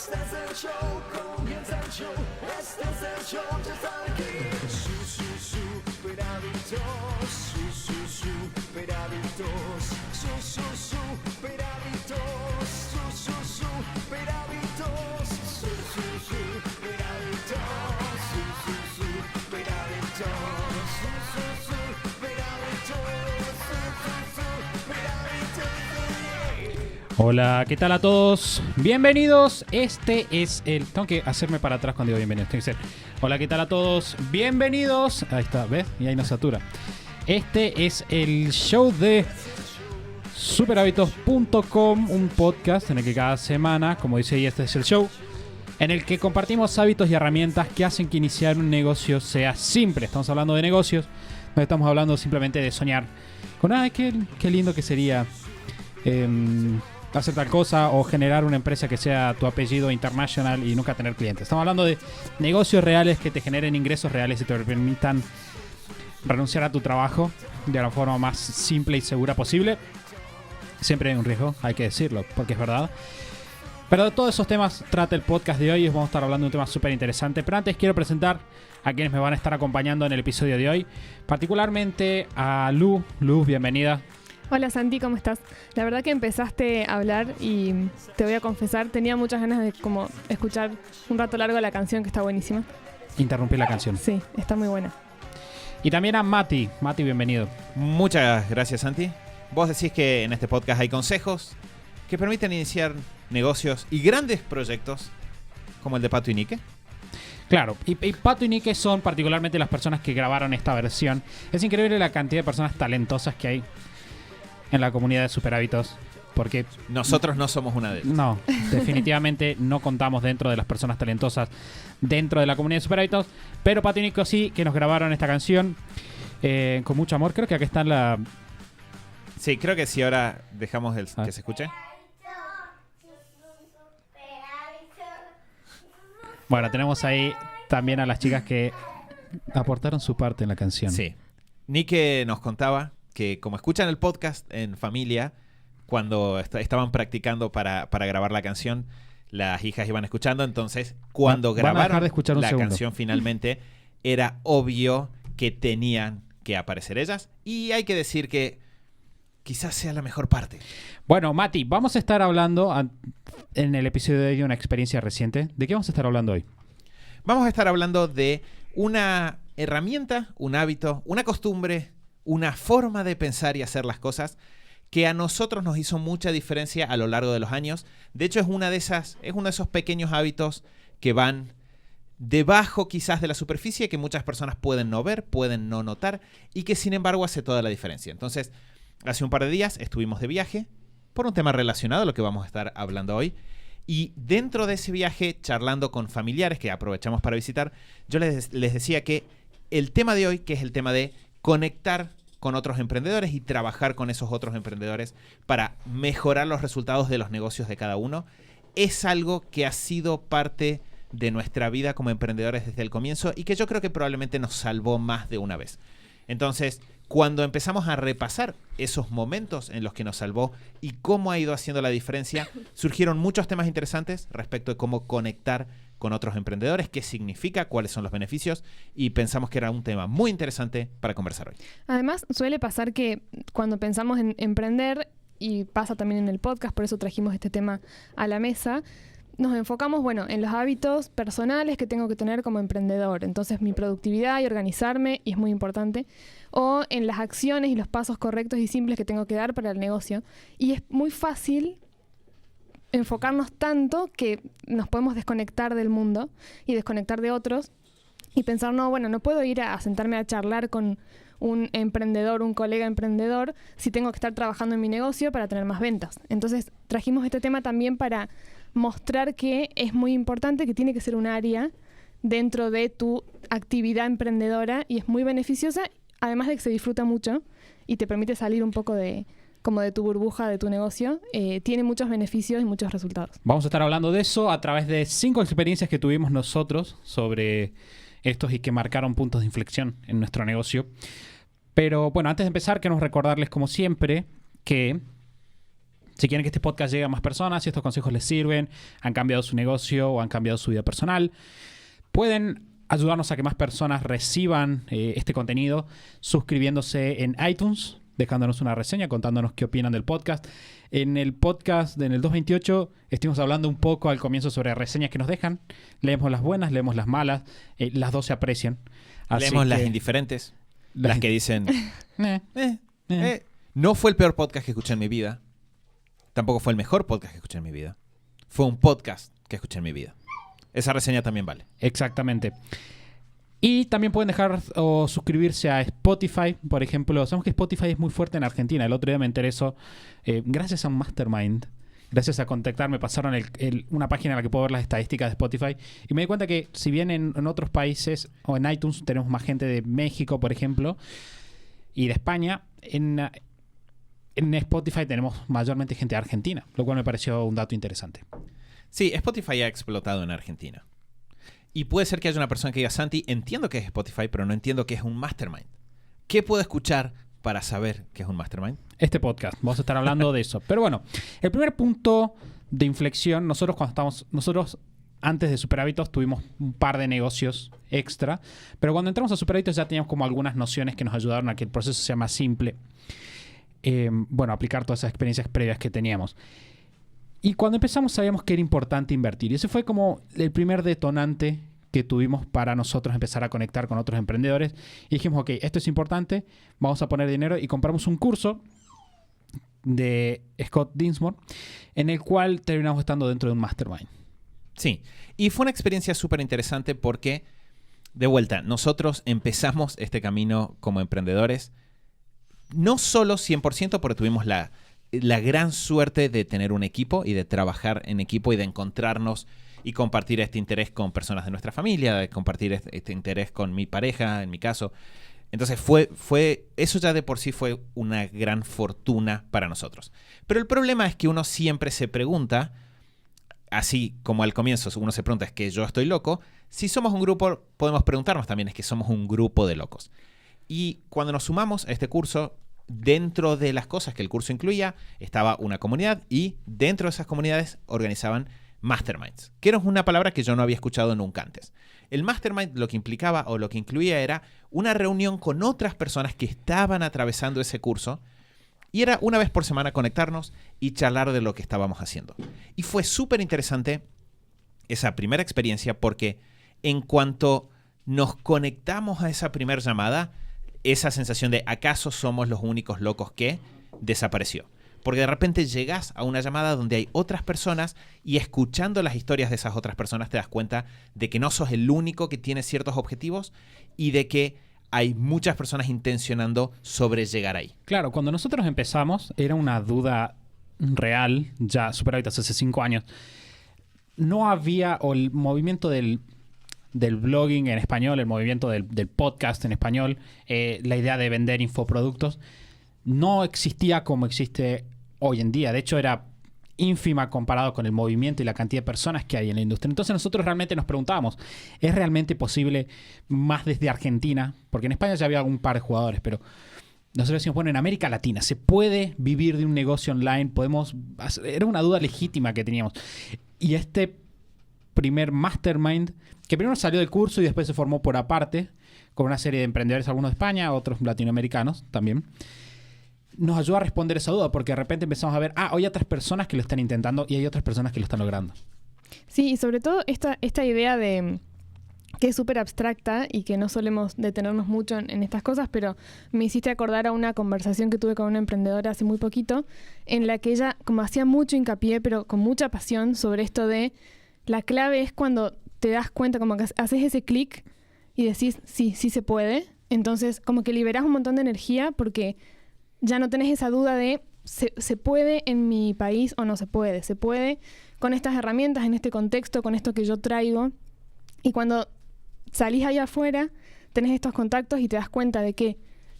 Este es el show, comienza el show. Este es el show, ya está aquí. Super hábitos, super hábitos, super hábitos, super hábitos, super Hola, ¿qué tal a todos? Bienvenidos. Este es el... Tengo que hacerme para atrás cuando digo bienvenidos. Tengo que ser... Hola, ¿qué tal a todos? Bienvenidos. Ahí está, ¿ves? Y ahí no satura. Este es el show de superhábitos.com, un podcast en el que cada semana, como dice ahí, este es el show, en el que compartimos hábitos y herramientas que hacen que iniciar un negocio sea simple. Estamos hablando de negocios, no estamos hablando simplemente de soñar con, qué lindo que sería hacer tal cosa o generar una empresa que sea tu apellido international y nunca tener clientes. Estamos hablando de negocios reales que te generen ingresos reales y te permitan renunciar a tu trabajo de la forma más simple y segura posible. Siempre hay un riesgo, hay que decirlo, porque es verdad. Pero de todos esos temas trata el podcast de hoy y vamos a estar hablando de un tema súper interesante. Pero antes quiero presentar a quienes me van a estar acompañando en el episodio de hoy. Particularmente a Lu. Lu, bienvenida. Hola Santi, ¿cómo estás? La verdad que empezaste a hablar y te voy a confesar, tenía muchas ganas de como escuchar un rato largo la canción, que está buenísima. Interrumpí la canción. Sí, está muy buena. Y también a Mati. Mati, bienvenido. Muchas gracias, Santi. Vos decís que en este podcast hay consejos que permiten iniciar negocios y grandes proyectos como el de Pato y Nike. Claro, y Pato y Nike son particularmente las personas que grabaron esta versión. Es increíble la cantidad de personas talentosas que hay en la comunidad de Superhábitos, porque nosotros no somos una de ellas. No, definitivamente no contamos dentro de las personas talentosas dentro de la comunidad de Superhábitos, pero Pato y Nico sí, que nos grabaron esta canción con mucho amor. Creo que aquí está la... Sí, creo que si ahora dejamos que se escuche. Bueno, tenemos ahí también a las chicas que aportaron su parte en la canción. Sí. Nike nos contaba que como escuchan el podcast en familia, cuando estaban practicando para grabar la canción, las hijas iban escuchando, entonces cuando grabaron la canción finalmente, era obvio que tenían que aparecer ellas, y hay que decir que quizás sea la mejor parte. Bueno, Mati, vamos a estar hablando en el episodio de hoy de una experiencia reciente. ¿De qué vamos a estar hablando hoy? Vamos a estar hablando de una herramienta, un hábito, una costumbre, una forma de pensar y hacer las cosas que a nosotros nos hizo mucha diferencia a lo largo de los años. De hecho, es uno de esos pequeños hábitos que van debajo quizás de la superficie, que muchas personas pueden no ver, pueden no notar, y que sin embargo hace toda la diferencia. Entonces, hace un par de días estuvimos de viaje por un tema relacionado a lo que vamos a estar hablando hoy. Y dentro de ese viaje, charlando con familiares que aprovechamos para visitar, yo les decía que el tema de hoy, que es el tema de conectar con otros emprendedores y trabajar con esos otros emprendedores para mejorar los resultados de los negocios de cada uno, es algo que ha sido parte de nuestra vida como emprendedores desde el comienzo y que yo creo que probablemente nos salvó más de una vez. Entonces, cuando empezamos a repasar esos momentos en los que nos salvó y cómo ha ido haciendo la diferencia, surgieron muchos temas interesantes respecto de cómo conectar con otros emprendedores, qué significa, cuáles son los beneficios, y pensamos que era un tema muy interesante para conversar hoy. Además, suele pasar que cuando pensamos en emprender, y pasa también en el podcast, por eso trajimos este tema a la mesa, nos enfocamos, en los hábitos personales que tengo que tener como emprendedor. Entonces, mi productividad y organizarme, y es muy importante, o en las acciones y los pasos correctos y simples que tengo que dar para el negocio. Y es muy fácil enfocarnos tanto que nos podemos desconectar del mundo y desconectar de otros y pensar, no puedo ir a sentarme a charlar con un emprendedor, un colega emprendedor, si tengo que estar trabajando en mi negocio para tener más ventas. Entonces, trajimos este tema también para mostrar que es muy importante, que tiene que ser un área dentro de tu actividad emprendedora y es muy beneficiosa, además de que se disfruta mucho y te permite salir un poco de tu burbuja, de tu negocio. Tiene muchos beneficios y muchos resultados. Vamos a estar hablando de eso a través de 5 experiencias que tuvimos nosotros sobre estos y que marcaron puntos de inflexión en nuestro negocio. Pero bueno, antes de empezar, queremos recordarles como siempre que Si quieren que este podcast llegue a más personas, si estos consejos les sirven, han cambiado su negocio o han cambiado su vida personal, pueden ayudarnos a que más personas reciban este contenido suscribiéndose en iTunes, dejándonos una reseña, contándonos qué opinan del podcast. En el podcast en el 228 estuvimos hablando un poco al comienzo sobre reseñas que nos dejan. Leemos las buenas, leemos las malas, las dos se aprecian. Así Leemos las que- indiferentes, las que dicen, Eh. no fue el peor podcast que escuché en mi vida, tampoco fue el mejor podcast que escuché en mi vida, fue un podcast que escuché en mi vida. Esa reseña también vale. Exactamente. Y también pueden dejar o suscribirse a Spotify, por ejemplo. Sabemos que Spotify es muy fuerte en Argentina. El otro día me enteré eso gracias a un mastermind. Gracias a contactar, me pasaron una página en la que puedo ver las estadísticas de Spotify. Y me di cuenta que si bien en otros países o en iTunes tenemos más gente de México, por ejemplo, y de España, en Spotify tenemos mayormente gente de Argentina, lo cual me pareció un dato interesante. Sí, Spotify ha explotado en Argentina. Y puede ser que haya una persona que diga, Santi, entiendo que es Spotify, pero no entiendo que es un mastermind. ¿Qué puedo escuchar para saber que es un mastermind? Este podcast, vamos a estar hablando de eso. Pero bueno, el primer punto de inflexión, nosotros antes de Super Hábitos tuvimos un par de negocios extra, pero cuando entramos a Super Hábitos ya teníamos como algunas nociones que nos ayudaron a que el proceso sea más simple. Aplicar todas esas experiencias previas que teníamos. Y cuando empezamos sabíamos que era importante invertir. Y ese fue como el primer detonante que tuvimos para nosotros empezar a conectar con otros emprendedores. Y dijimos, ok, esto es importante, vamos a poner dinero y compramos un curso de Scott Dinsmore en el cual terminamos estando dentro de un mastermind. Sí, y fue una experiencia súper interesante porque, de vuelta, nosotros empezamos este camino como emprendedores, no solo 100% porque tuvimos la gran suerte de tener un equipo y de trabajar en equipo y de encontrarnos y compartir este interés con personas de nuestra familia, de compartir este interés con mi pareja, en mi caso. Entonces eso ya de por sí fue una gran fortuna para nosotros. Pero el problema es que uno siempre se pregunta, así como al comienzo uno se pregunta, ¿es que yo estoy loco? Si somos un grupo, podemos preguntarnos también, ¿es que somos un grupo de locos? Y cuando nos sumamos a este curso, dentro de las cosas que el curso incluía, estaba una comunidad y dentro de esas comunidades organizaban masterminds, que era una palabra que yo no había escuchado nunca antes. El mastermind lo que implicaba o lo que incluía era una reunión con otras personas que estaban atravesando ese curso y era una vez por semana conectarnos y charlar de lo que estábamos haciendo. Y fue súper interesante esa primera experiencia porque en cuanto nos conectamos a esa primera llamada, esa sensación de ¿acaso somos los únicos locos que? Desapareció. Porque de repente llegas a una llamada donde hay otras personas y escuchando las historias de esas otras personas te das cuenta de que no sos el único que tiene ciertos objetivos y de que hay muchas personas intencionando sobre llegar ahí. Claro, cuando nosotros empezamos era una duda real, ya Super Hábitos hace 5 años. No había, o el movimiento del blogging en español, el movimiento del podcast en español, la idea de vender infoproductos, no existía como existe hoy en día. De hecho, era ínfima comparado con el movimiento y la cantidad de personas que hay en la industria. Entonces nosotros realmente nos preguntábamos, ¿es realmente posible más desde Argentina? Porque en España ya había algún par de jugadores, pero nosotros decimos, bueno, en América Latina, ¿se puede vivir de un negocio online? Era una duda legítima que teníamos. Y este primer mastermind, que primero salió del curso y después se formó por aparte, con una serie de emprendedores, algunos de España, otros latinoamericanos también, nos ayudó a responder esa duda, porque de repente empezamos a ver, hay otras personas que lo están intentando y hay otras personas que lo están logrando. Sí, y sobre todo esta idea de que es súper abstracta y que no solemos detenernos mucho en estas cosas, pero me hiciste acordar a una conversación que tuve con una emprendedora hace muy poquito, en la que ella como hacía mucho hincapié, pero con mucha pasión, sobre esto de la clave es cuando te das cuenta, como que haces ese clic y decís, sí se puede. Entonces como que liberás un montón de energía porque ya no tenés esa duda de ¿se puede en mi país o no se puede? ¿Se puede con estas herramientas, en este contexto, con esto que yo traigo? Y cuando salís allá afuera, tenés estos contactos y te das cuenta de que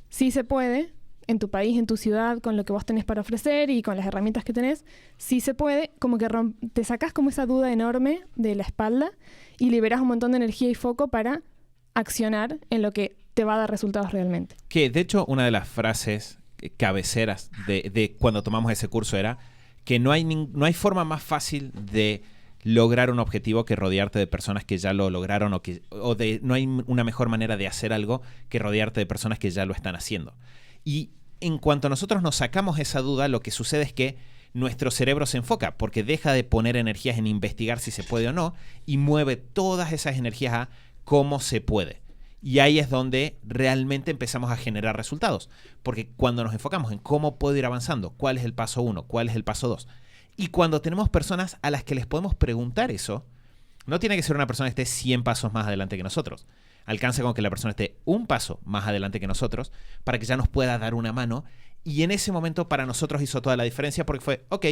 sí se puede en tu país, en tu ciudad, con lo que vos tenés para ofrecer y con las herramientas que tenés, sí se puede, como que te sacás como esa duda enorme de la espalda y liberás un montón de energía y foco para accionar en lo que te va a dar resultados realmente. Que de hecho una de las frases cabeceras de cuando tomamos ese curso era que no hay forma más fácil de lograr un objetivo que rodearte de personas que ya lo lograron no hay una mejor manera de hacer algo que rodearte de personas que ya lo están haciendo. Y en cuanto nosotros nos sacamos esa duda, lo que sucede es que nuestro cerebro se enfoca porque deja de poner energías en investigar si se puede o no y mueve todas esas energías a cómo se puede. Y ahí es donde realmente empezamos a generar resultados. Porque cuando nos enfocamos en cómo puedo ir avanzando, cuál es el paso 1, cuál es el paso 2, y cuando tenemos personas a las que les podemos preguntar eso, no tiene que ser una persona que esté 100 pasos más adelante que nosotros. Alcanza con que la persona esté un paso más adelante que nosotros para que ya nos pueda dar una mano. Y en ese momento para nosotros hizo toda la diferencia porque fue, ok,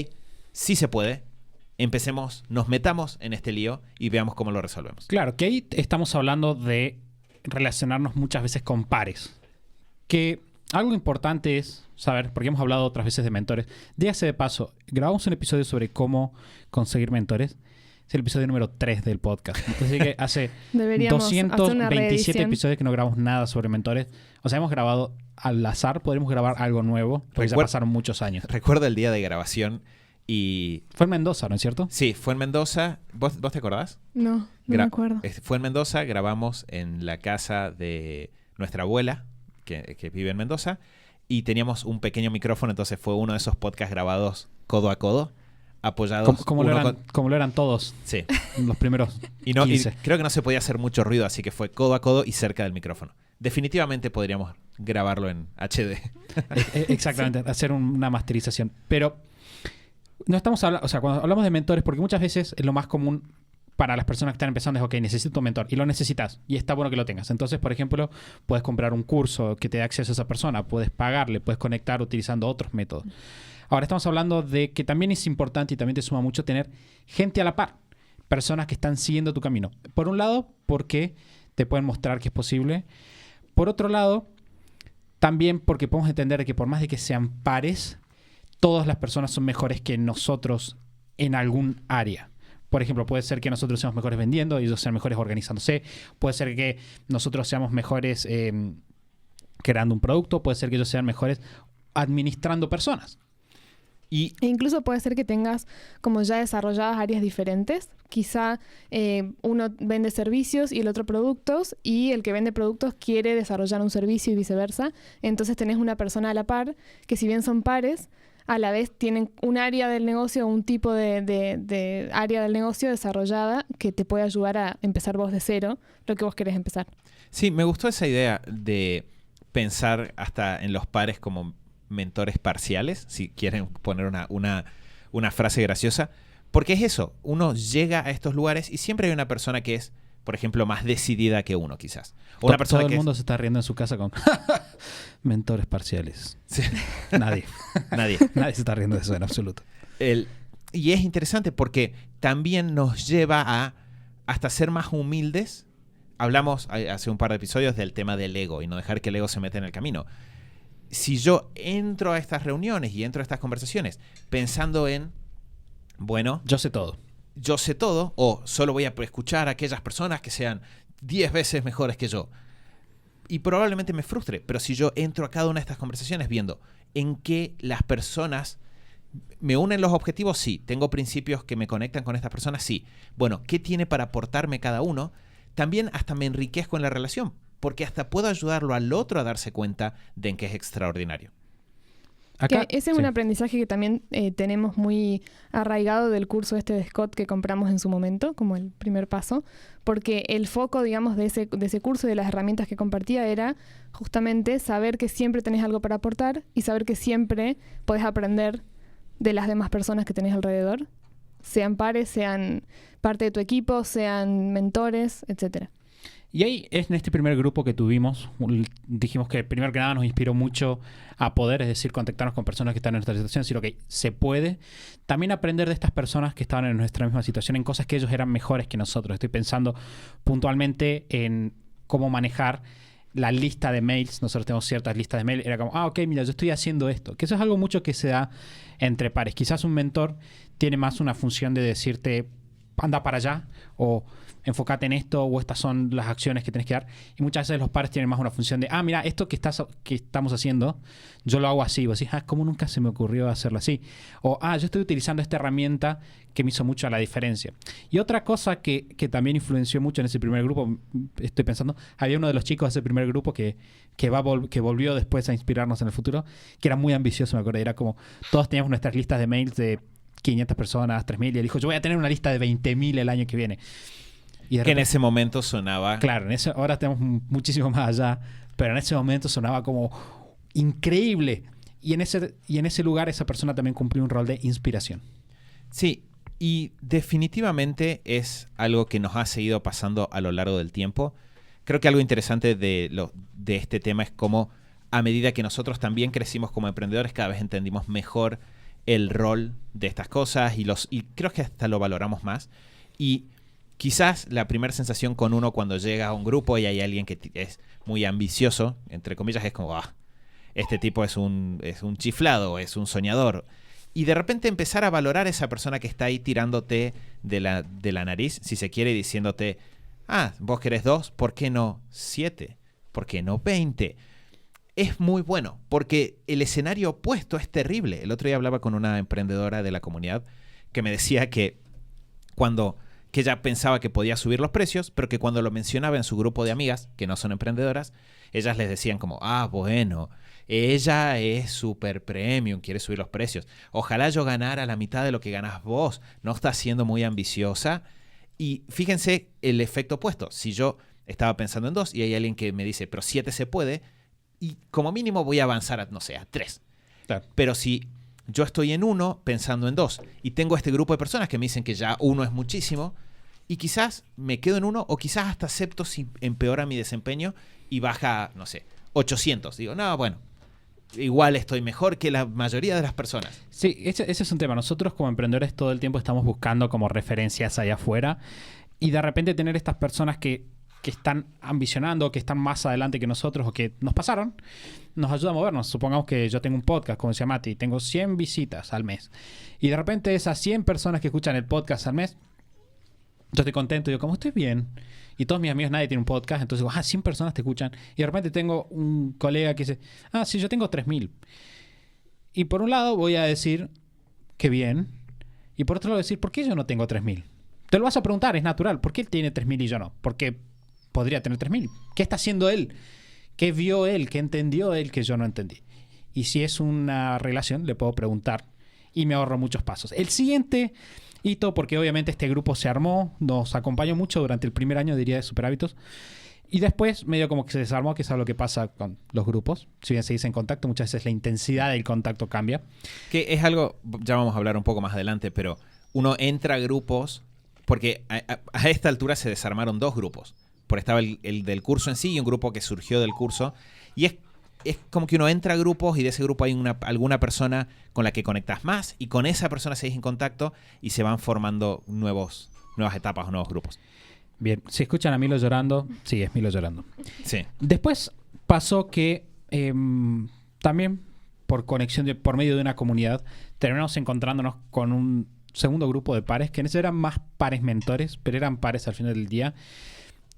sí se puede, empecemos, nos metamos en este lío y veamos cómo lo resolvemos. Claro, que ahí estamos hablando de relacionarnos muchas veces con pares. Que algo importante es saber, porque hemos hablado otras veces de mentores. Dígase de paso, grabamos un episodio sobre cómo conseguir mentores. Es el episodio número 3 del podcast. Así que hace Deberíamos hacer una 227 reedición. episodios que no grabamos nada sobre mentores. O sea, hemos grabado al azar, podremos grabar algo nuevo, porque ya pasaron muchos años. Recuerdo el día de grabación y... Fue en Mendoza, ¿no es cierto? Sí, fue en Mendoza. ¿Vos te acordás? No me acuerdo. Fue en Mendoza, grabamos en la casa de nuestra abuela, que vive en Mendoza, y teníamos un pequeño micrófono, entonces fue uno de esos podcasts grabados codo a codo, apoyados. Como lo eran todos. Sí. Los primeros Y 15. creo que no se podía hacer mucho ruido, así que fue codo a codo y cerca del micrófono. Definitivamente podríamos grabarlo en HD. Exactamente, hacer una masterización. Pero no estamos hablando, o sea, cuando hablamos de mentores, porque muchas veces es lo más común para las personas que están empezando es, ok, necesito un mentor y lo necesitas y está bueno que lo tengas. Entonces, por ejemplo, puedes comprar un curso que te dé acceso a esa persona, puedes pagarle, puedes conectar utilizando otros métodos. Ahora estamos hablando de que también es importante y también te suma mucho tener gente a la par, personas que están siguiendo tu camino. Por un lado, porque te pueden mostrar que es posible. Por otro lado, también porque podemos entender que por más de que sean pares, todas las personas son mejores que nosotros en algún área. Por ejemplo, puede ser que nosotros seamos mejores vendiendo y ellos sean mejores organizándose. Puede ser que nosotros seamos mejores creando un producto. Puede ser que ellos sean mejores administrando personas. E incluso puede ser que tengas como ya desarrolladas áreas diferentes. Quizá uno vende servicios y el otro productos, y el que vende productos quiere desarrollar un servicio y viceversa. Entonces tenés una persona a la par que, si bien son pares, a la vez tienen un área del negocio o un tipo de área del negocio desarrollada que te puede ayudar a empezar vos de cero lo que vos querés empezar. Sí, me gustó esa idea de pensar hasta en los pares como mentores parciales, si quieren poner una frase graciosa, porque es eso, uno llega a estos lugares y siempre hay una persona que es, por ejemplo, más decidida que uno, quizás. O una persona todo que el mundo se está riendo en su casa con mentores parciales. Sí. Nadie se está riendo de eso en absoluto. Y es interesante porque también nos lleva a hasta ser más humildes. Hablamos hace un par de episodios del tema del ego y no dejar que el ego se meta en el camino. Si yo entro a estas reuniones y entro a estas conversaciones pensando en, bueno, yo sé todo, o solo voy a escuchar a aquellas personas que sean 10 veces mejores que yo, y probablemente me frustre, pero si yo entro a cada una de estas conversaciones viendo en qué las personas me unen los objetivos, sí, tengo principios que me conectan con estas personas, sí, bueno, ¿qué tiene para aportarme cada uno? También hasta me enriquezco en la relación, porque hasta puedo ayudarlo al otro a darse cuenta de en qué es extraordinario. Acá, que ese es un aprendizaje que también tenemos muy arraigado del curso de Scott que compramos en su momento, como el primer paso, porque el foco, digamos, de ese curso y de las herramientas que compartía era justamente saber que siempre tenés algo para aportar y saber que siempre podés aprender de las demás personas que tenés alrededor, sean pares, sean parte de tu equipo, sean mentores, etcétera. Y ahí es en este primer grupo que tuvimos, dijimos que primero que nada nos inspiró mucho a poder, es decir, contactarnos con personas que están en nuestra situación, decir, ok, se puede. También aprender de estas personas que estaban en nuestra misma situación, en cosas que ellos eran mejores que nosotros. Estoy pensando puntualmente en cómo manejar la lista de mails. Nosotros tenemos ciertas listas de mails. Era como, ok, mira, yo estoy haciendo esto. Que eso es algo mucho que se da entre pares. Quizás un mentor tiene más una función de decirte anda para allá, o enfócate en esto, o estas son las acciones que tenés que dar. Y muchas veces los pares tienen más una función de, mira, esto que estamos haciendo, yo lo hago así. Vos decís, ¿cómo nunca se me ocurrió hacerlo así? O, yo estoy utilizando esta herramienta que me hizo mucho la diferencia. Y otra cosa que también influenció mucho en ese primer grupo, estoy pensando, había uno de los chicos de ese primer grupo que volvió después a inspirarnos en el futuro, que era muy ambicioso, me acuerdo. Era como, todos teníamos nuestras listas de mails de 500 personas, 3.000, y él dijo, yo voy a tener una lista de 20.000 el año que viene. Y que en ese momento sonaba... Claro, ahora estamos muchísimo más allá, pero en ese momento sonaba como increíble. Y en ese lugar esa persona también cumplió un rol de inspiración. Sí, y definitivamente es algo que nos ha seguido pasando a lo largo del tiempo. Creo que algo interesante de este tema es cómo a medida que nosotros también crecimos como emprendedores, cada vez entendimos mejor el rol de estas cosas y creo que hasta lo valoramos más. Y quizás la primera sensación con uno cuando llega a un grupo y hay alguien que es muy ambicioso, entre comillas, es como, este tipo es un chiflado, es un soñador. Y de repente empezar a valorar a esa persona que está ahí tirándote de la nariz, si se quiere, diciéndote, vos querés 2, ¿por qué no 7? ¿Por qué no 20? Es muy bueno, porque el escenario opuesto es terrible. El otro día hablaba con una emprendedora de la comunidad que me decía que ella pensaba que podía subir los precios, pero que cuando lo mencionaba en su grupo de amigas, que no son emprendedoras, ellas les decían como, bueno, ella es super premium, quiere subir los precios. Ojalá yo ganara la mitad de lo que ganas vos. No estás siendo muy ambiciosa. Y fíjense el efecto opuesto. Si yo estaba pensando en 2 y hay alguien que me dice, pero 7 se puede, y como mínimo voy a avanzar a 3. Claro. Pero si yo estoy en 1 pensando en 2 y tengo este grupo de personas que me dicen que ya 1 es muchísimo, y quizás me quedo en 1 o quizás hasta acepto si empeora mi desempeño y baja, 800. Digo, bueno, igual estoy mejor que la mayoría de las personas. Sí, ese es un tema. Nosotros como emprendedores todo el tiempo estamos buscando como referencias allá afuera, y de repente tener estas personas que están ambicionando, que están más adelante que nosotros o que nos pasaron, nos ayuda a movernos. Supongamos que yo tengo un podcast, como decía Mati, tengo 100 visitas al mes. Y de repente esas 100 personas que escuchan el podcast al mes, yo estoy contento, digo, como estoy bien. Y todos mis amigos, nadie tiene un podcast, entonces digo, 100 personas te escuchan. Y de repente tengo un colega que dice, sí, yo tengo 3.000. Y por un lado voy a decir, qué bien. Y por otro lado decir, ¿por qué yo no tengo 3.000? Te lo vas a preguntar, es natural. ¿Por qué él tiene 3.000 y yo no? Porque podría tener 3.000. ¿Qué está haciendo él? ¿Qué vio él? ¿Qué entendió él que yo no entendí? Y si es una relación, le puedo preguntar y me ahorro muchos pasos. El siguiente hito, porque obviamente este grupo se armó, nos acompañó mucho durante el primer año, diría, de Superhábitos. Y después medio como que se desarmó, que es algo que pasa con los grupos. Si bien se dice en contacto, muchas veces la intensidad del contacto cambia. Que es algo, ya vamos a hablar un poco más adelante, pero uno entra a grupos, porque a esta altura se desarmaron 2 grupos. Porque estaba el del curso en sí y un grupo que surgió del curso. Y es como que uno entra a grupos y de ese grupo hay alguna persona con la que conectas más y con esa persona seguís en contacto y se van formando nuevas etapas o nuevos grupos. Bien, si escuchan a Milo llorando, sí, es Milo llorando. Sí. Después pasó que también por por medio de una comunidad, terminamos encontrándonos con un segundo grupo de pares, que en ese eran más pares mentores, pero eran pares al final del día,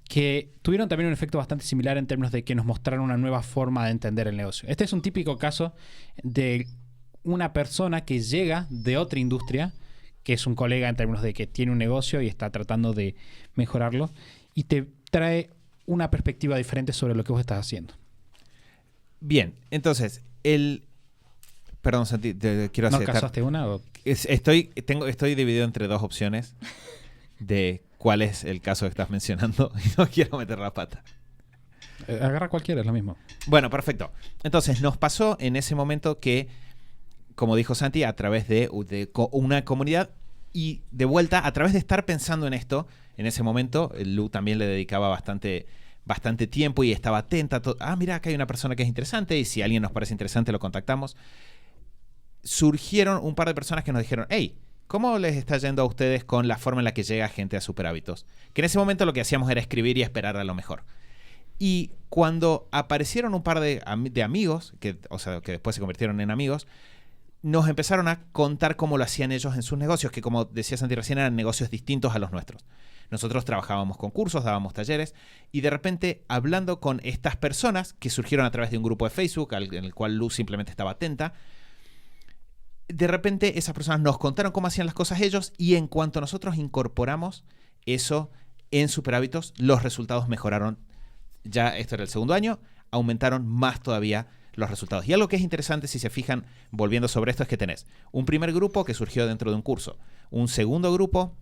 que tuvieron también un efecto bastante similar en términos de que nos mostraron una nueva forma de entender el negocio. Este es un típico caso de una persona que llega de otra industria, que es un colega en términos de que tiene un negocio y está tratando de mejorarlo, y te trae una perspectiva diferente sobre lo que vos estás haciendo. Bien, entonces, perdón, Santi, quiero hacer... ¿No casaste una? O... Estoy dividido entre 2 opciones de cuál es el caso que estás mencionando y no quiero meter la pata. Agarra cualquiera, es lo mismo. Bueno, perfecto. Entonces, nos pasó en ese momento que, como dijo Santi, a través de una comunidad y de vuelta, a través de estar pensando en esto, en ese momento, Lu también le dedicaba bastante tiempo y estaba atenta a mira, acá hay una persona que es interesante y si a alguien nos parece interesante lo contactamos. Surgieron un par de personas que nos dijeron, hey, ¿cómo les está yendo a ustedes con la forma en la que llega gente a Superhábitos? Que en ese momento lo que hacíamos era escribir y esperar a lo mejor. Y cuando aparecieron un par de amigos, que después se convirtieron en amigos, nos empezaron a contar cómo lo hacían ellos en sus negocios, que como decía Santi recién, eran negocios distintos a los nuestros. Nosotros trabajábamos con cursos, dábamos talleres, y de repente, hablando con estas personas que surgieron a través de un grupo de Facebook, en el cual Luz simplemente estaba atenta, de repente esas personas nos contaron cómo hacían las cosas ellos, y en cuanto nosotros incorporamos eso en Superhábitos, los resultados mejoraron. Ya esto era el segundo año, aumentaron más todavía los resultados. Y algo que es interesante, si se fijan, volviendo sobre esto, es que tenés un primer grupo que surgió dentro de un curso, un segundo grupo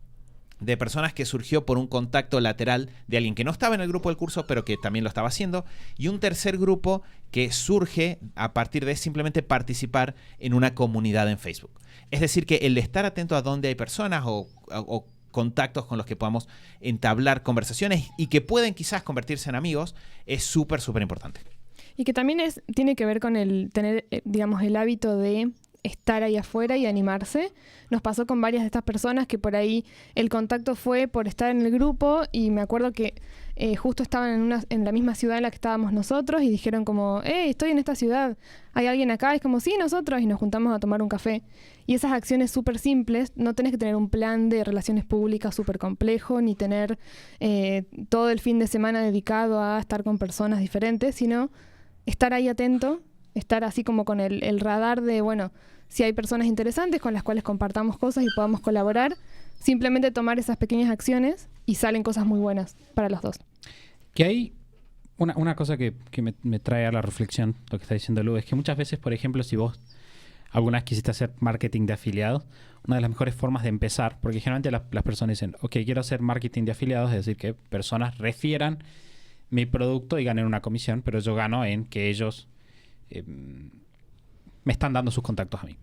de personas que surgió por un contacto lateral de alguien que no estaba en el grupo del curso, pero que también lo estaba haciendo, y un tercer grupo que surge a partir de simplemente participar en una comunidad en Facebook. Es decir, que el estar atento a dónde hay personas o contactos con los que podamos entablar conversaciones y que pueden quizás convertirse en amigos es súper, súper importante. Y que también tiene que ver con el tener, digamos, el hábito de estar ahí afuera y animarse. Nos pasó con varias de estas personas que por ahí el contacto fue por estar en el grupo, y me acuerdo que justo estaban en la misma ciudad en la que estábamos nosotros y dijeron como, estoy en esta ciudad, ¿hay alguien acá? Es como, sí, nosotros, y nos juntamos a tomar un café. Y esas acciones súper simples, no tenés que tener un plan de relaciones públicas súper complejo, ni tener todo el fin de semana dedicado a estar con personas diferentes, sino estar ahí atento, estar así como con el radar de, bueno, si hay personas interesantes con las cuales compartamos cosas y podamos colaborar, simplemente tomar esas pequeñas acciones y salen cosas muy buenas para los dos. Que hay una cosa que me trae a la reflexión, lo que está diciendo Lu, es que muchas veces, por ejemplo, si vos alguna vez quisiste hacer marketing de afiliados, una de las mejores formas de empezar, porque generalmente las personas dicen, ok, quiero hacer marketing de afiliados, es decir, que personas refieran mi producto y ganen una comisión, pero yo gano en que ellos me están dando sus contactos a mí.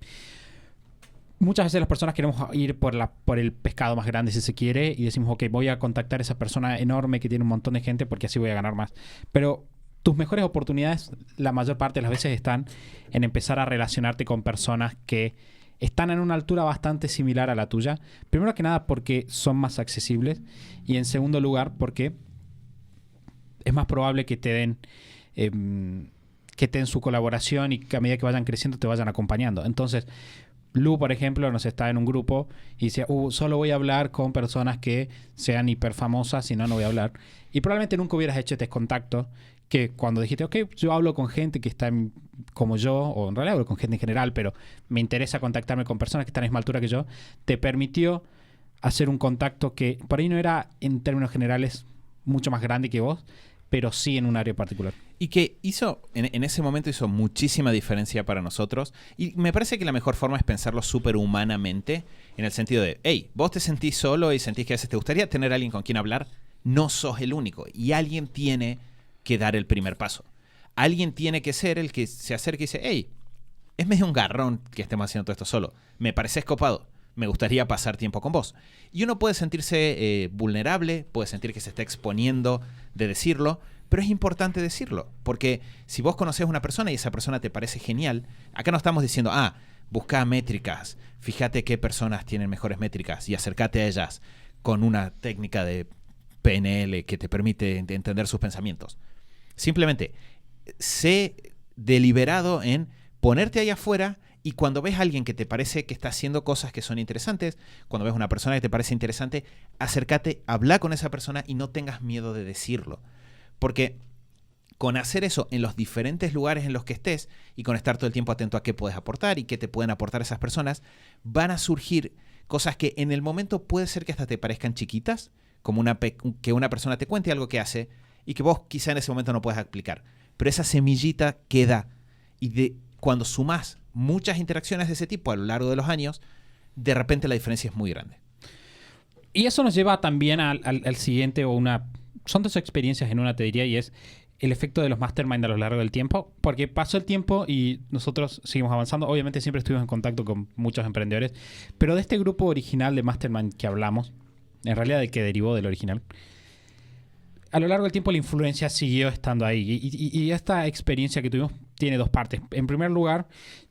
Muchas veces las personas queremos ir por el pescado más grande, si se quiere, y decimos, ok, voy a contactar a esa persona enorme que tiene un montón de gente porque así voy a ganar más. Pero tus mejores oportunidades, la mayor parte de las veces, están en empezar a relacionarte con personas que están en una altura bastante similar a la tuya. Primero que nada porque son más accesibles, y en segundo lugar porque es más probable que te den su colaboración y que a medida que vayan creciendo te vayan acompañando. Entonces, Lu, por ejemplo, nos está en un grupo y dice, solo voy a hablar con personas que sean hiper famosas, si no, no voy a hablar. Y probablemente nunca hubieras hecho este contacto que cuando dijiste, ok, yo hablo con gente que está como yo, o en realidad hablo con gente en general, pero me interesa contactarme con personas que están a la misma altura que yo, te permitió hacer un contacto que por ahí no era, en términos generales, mucho más grande que vos, pero sí en un área particular. Y que en ese momento hizo muchísima diferencia para nosotros. Y me parece que la mejor forma es pensarlo súper humanamente, en el sentido de, hey, vos te sentís solo y sentís que a veces te gustaría tener a alguien con quien hablar, no sos el único. Y alguien tiene que dar el primer paso. Alguien tiene que ser el que se acerque y dice, hey, es medio un garrón que estemos haciendo todo esto solo. Me pareces copado. Me gustaría pasar tiempo con vos. Y uno puede sentirse vulnerable, puede sentir que se está exponiendo de decirlo, pero es importante decirlo, porque si vos conocés a una persona y esa persona te parece genial, acá no estamos diciendo, busca métricas, fíjate qué personas tienen mejores métricas y acércate a ellas con una técnica de PNL que te permite entender sus pensamientos. Simplemente, sé deliberado en ponerte ahí afuera. Y cuando ves a alguien que te parece que está haciendo cosas que son interesantes, cuando ves a una persona que te parece interesante, acércate, habla con esa persona y no tengas miedo de decirlo. Porque con hacer eso en los diferentes lugares en los que estés y con estar todo el tiempo atento a qué puedes aportar y qué te pueden aportar esas personas, van a surgir cosas que en el momento puede ser que hasta te parezcan chiquitas, como que una persona te cuente algo que hace y que vos quizá en ese momento no puedas explicar. Pero esa semillita queda, y cuando sumás muchas interacciones de ese tipo a lo largo de los años, de repente la diferencia es muy grande. Y eso nos lleva también al siguiente, son dos experiencias en una, te diría, y es el efecto de los mastermind a lo largo del tiempo, porque pasó el tiempo y nosotros seguimos avanzando. Obviamente siempre estuvimos en contacto con muchos emprendedores, pero de este grupo original de mastermind que hablamos, en realidad el que derivó del original, a lo largo del tiempo la influencia siguió estando ahí. Y esta experiencia que tuvimos tiene dos partes. En primer lugar,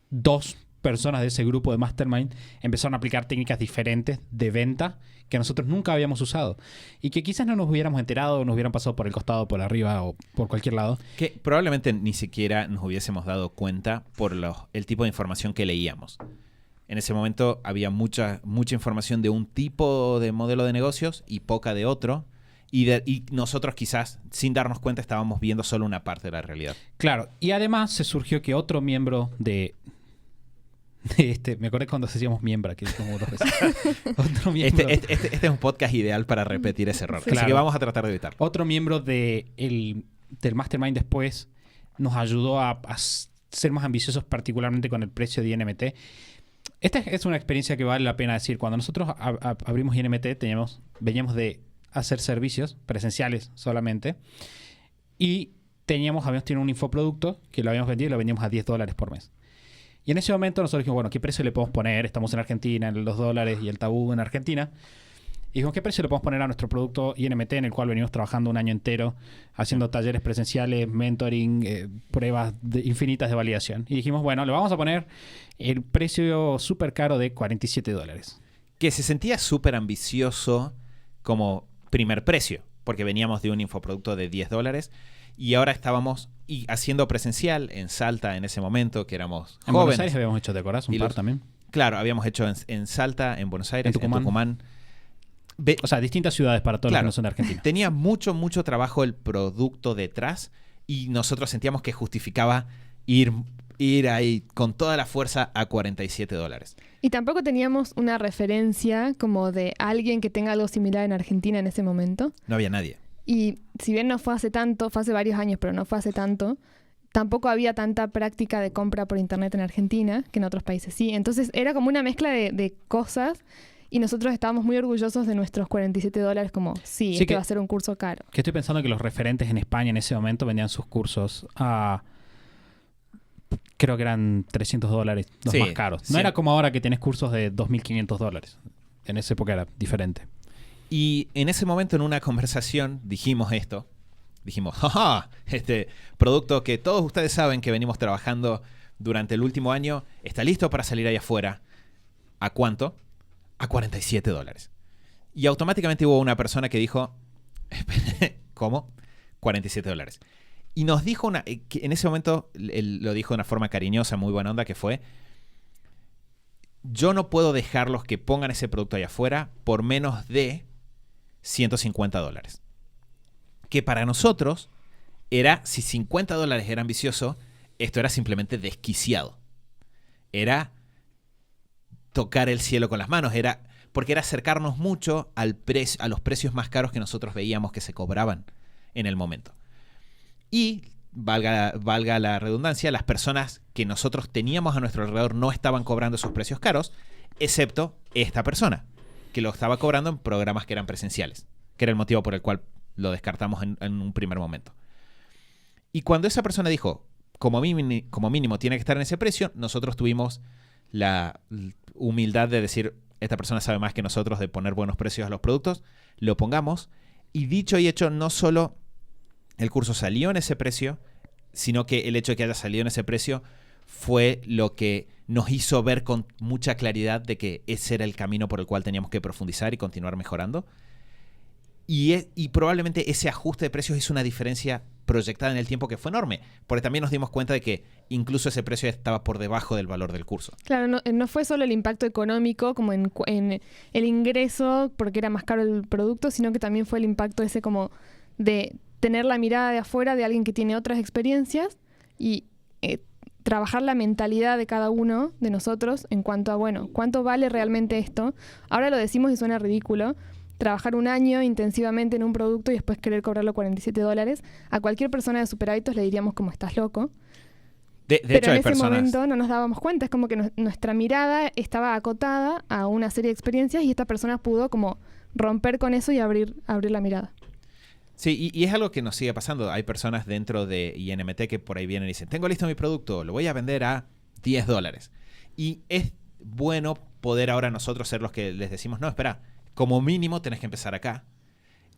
dos personas de ese grupo de Mastermind empezaron a aplicar técnicas diferentes de venta que nosotros nunca habíamos usado y que quizás no nos hubiéramos enterado, nos hubieran pasado por el costado, por arriba o por cualquier lado. Que probablemente ni siquiera nos hubiésemos dado cuenta por el tipo de información que leíamos. En ese momento había mucha información de un tipo de modelo de negocios y poca de otro. Y nosotros quizás, sin darnos cuenta, estábamos viendo solo una parte de la realidad. Claro, y además se surgió que otro miembro de me acordé cuando decíamos miembro, que como 2 veces. Otro miembro, Este es un podcast ideal para repetir ese error. Sí. Así Claro. que vamos a tratar de evitarlo. otro miembro del Mastermind después nos ayudó a ser más ambiciosos, particularmente con el precio de INMT. Esta es una experiencia que vale la pena decir. Cuando nosotros abrimos INMT, veníamos de hacer servicios presenciales solamente y habíamos tenido un infoproducto que lo habíamos vendido y lo vendíamos a $10 por mes. Y en ese momento nosotros dijimos, bueno, ¿qué precio le podemos poner? Estamos en Argentina, en los $2 y el tabú en Argentina. Y dijimos, ¿qué precio le podemos poner a nuestro producto INMT, en el cual venimos trabajando un año entero, haciendo talleres presenciales, mentoring, pruebas infinitas de validación? Y dijimos, bueno, le vamos a poner el precio súper caro de $47. Que se sentía súper ambicioso como primer precio, porque veníamos de un infoproducto de $10 y ahora estábamos haciendo presencial en Salta en ese momento, que éramos En Buenos jóvenes. Aires habíamos hecho, ¿te acordás? Un Y par los- también. Claro, habíamos hecho en Salta, en Buenos Aires, En Tucumán. O sea, distintas ciudades para todos los que Claro. no son de Argentina. Tenía mucho trabajo el producto detrás y nosotros sentíamos que justificaba ir ahí con toda la fuerza a $47. Y tampoco teníamos una referencia como de alguien que tenga algo similar en Argentina en ese momento. No había nadie. Y si bien no fue hace tanto, fue hace varios años, pero no fue hace tanto, tampoco había tanta práctica de compra por internet en Argentina, que en otros países sí. Entonces era como una mezcla de cosas y nosotros estábamos muy orgullosos de nuestros $47 como, sí, que- va a ser un curso caro. Que estoy pensando que los referentes en España en ese momento vendían sus cursos a... Creo que eran $300, los Sí, más caros. No sí. era como ahora que tenés cursos de $2.500. En esa época era diferente. Y en ese momento en una conversación dijimos esto. Dijimos, jaja, este producto que todos ustedes saben que venimos trabajando durante el último año está listo para salir allá afuera. ¿A cuánto? A $47. Y automáticamente hubo una persona que dijo, ¿cómo? $47. Y nos dijo que en ese momento él lo dijo de una forma cariñosa, muy buena onda, que fue: yo no puedo dejarlos que pongan ese producto allá afuera por menos de $150. Que para nosotros era, si $50 era ambicioso, esto era simplemente desquiciado. Era tocar el cielo con las manos, porque era acercarnos mucho a los precios más caros que nosotros veíamos que se cobraban en el momento. Y, valga la redundancia, las personas que nosotros teníamos a nuestro alrededor no estaban cobrando esos precios caros, excepto esta persona, que lo estaba cobrando en programas que eran presenciales, que era el motivo por el cual lo descartamos en un primer momento. Y cuando esa persona dijo, como mínimo tiene que estar en ese precio, nosotros tuvimos la humildad de decir, esta persona sabe más que nosotros de poner buenos precios a los productos, lo pongamos. Y dicho y hecho, no solo el curso salió en ese precio, sino que el hecho de que haya salido en ese precio fue lo que nos hizo ver con mucha claridad de que ese era el camino por el cual teníamos que profundizar y continuar mejorando. Y probablemente ese ajuste de precios hizo una diferencia proyectada en el tiempo que fue enorme, porque también nos dimos cuenta de que incluso ese precio estaba por debajo del valor del curso. Claro, no fue solo el impacto económico como en el ingreso porque era más caro el producto, sino que también fue el impacto ese como de tener la mirada de afuera de alguien que tiene otras experiencias y trabajar la mentalidad de cada uno de nosotros en cuanto a, bueno, ¿cuánto vale realmente esto? Ahora lo decimos y suena ridículo. Trabajar un año intensivamente en un producto y después querer cobrarlo $47, a cualquier persona de Super Hábitos le diríamos como estás loco. De Pero hecho, en hay ese personas... momento no nos dábamos cuenta, es como que nuestra mirada estaba acotada a una serie de experiencias y esta persona pudo como romper con eso y abrir la mirada. Sí, y es algo que nos sigue pasando. Hay personas dentro de INMT que por ahí vienen y dicen, tengo listo mi producto, lo voy a vender a $10. Y es bueno poder ahora nosotros ser los que les decimos, no, espera, como mínimo tenés que empezar acá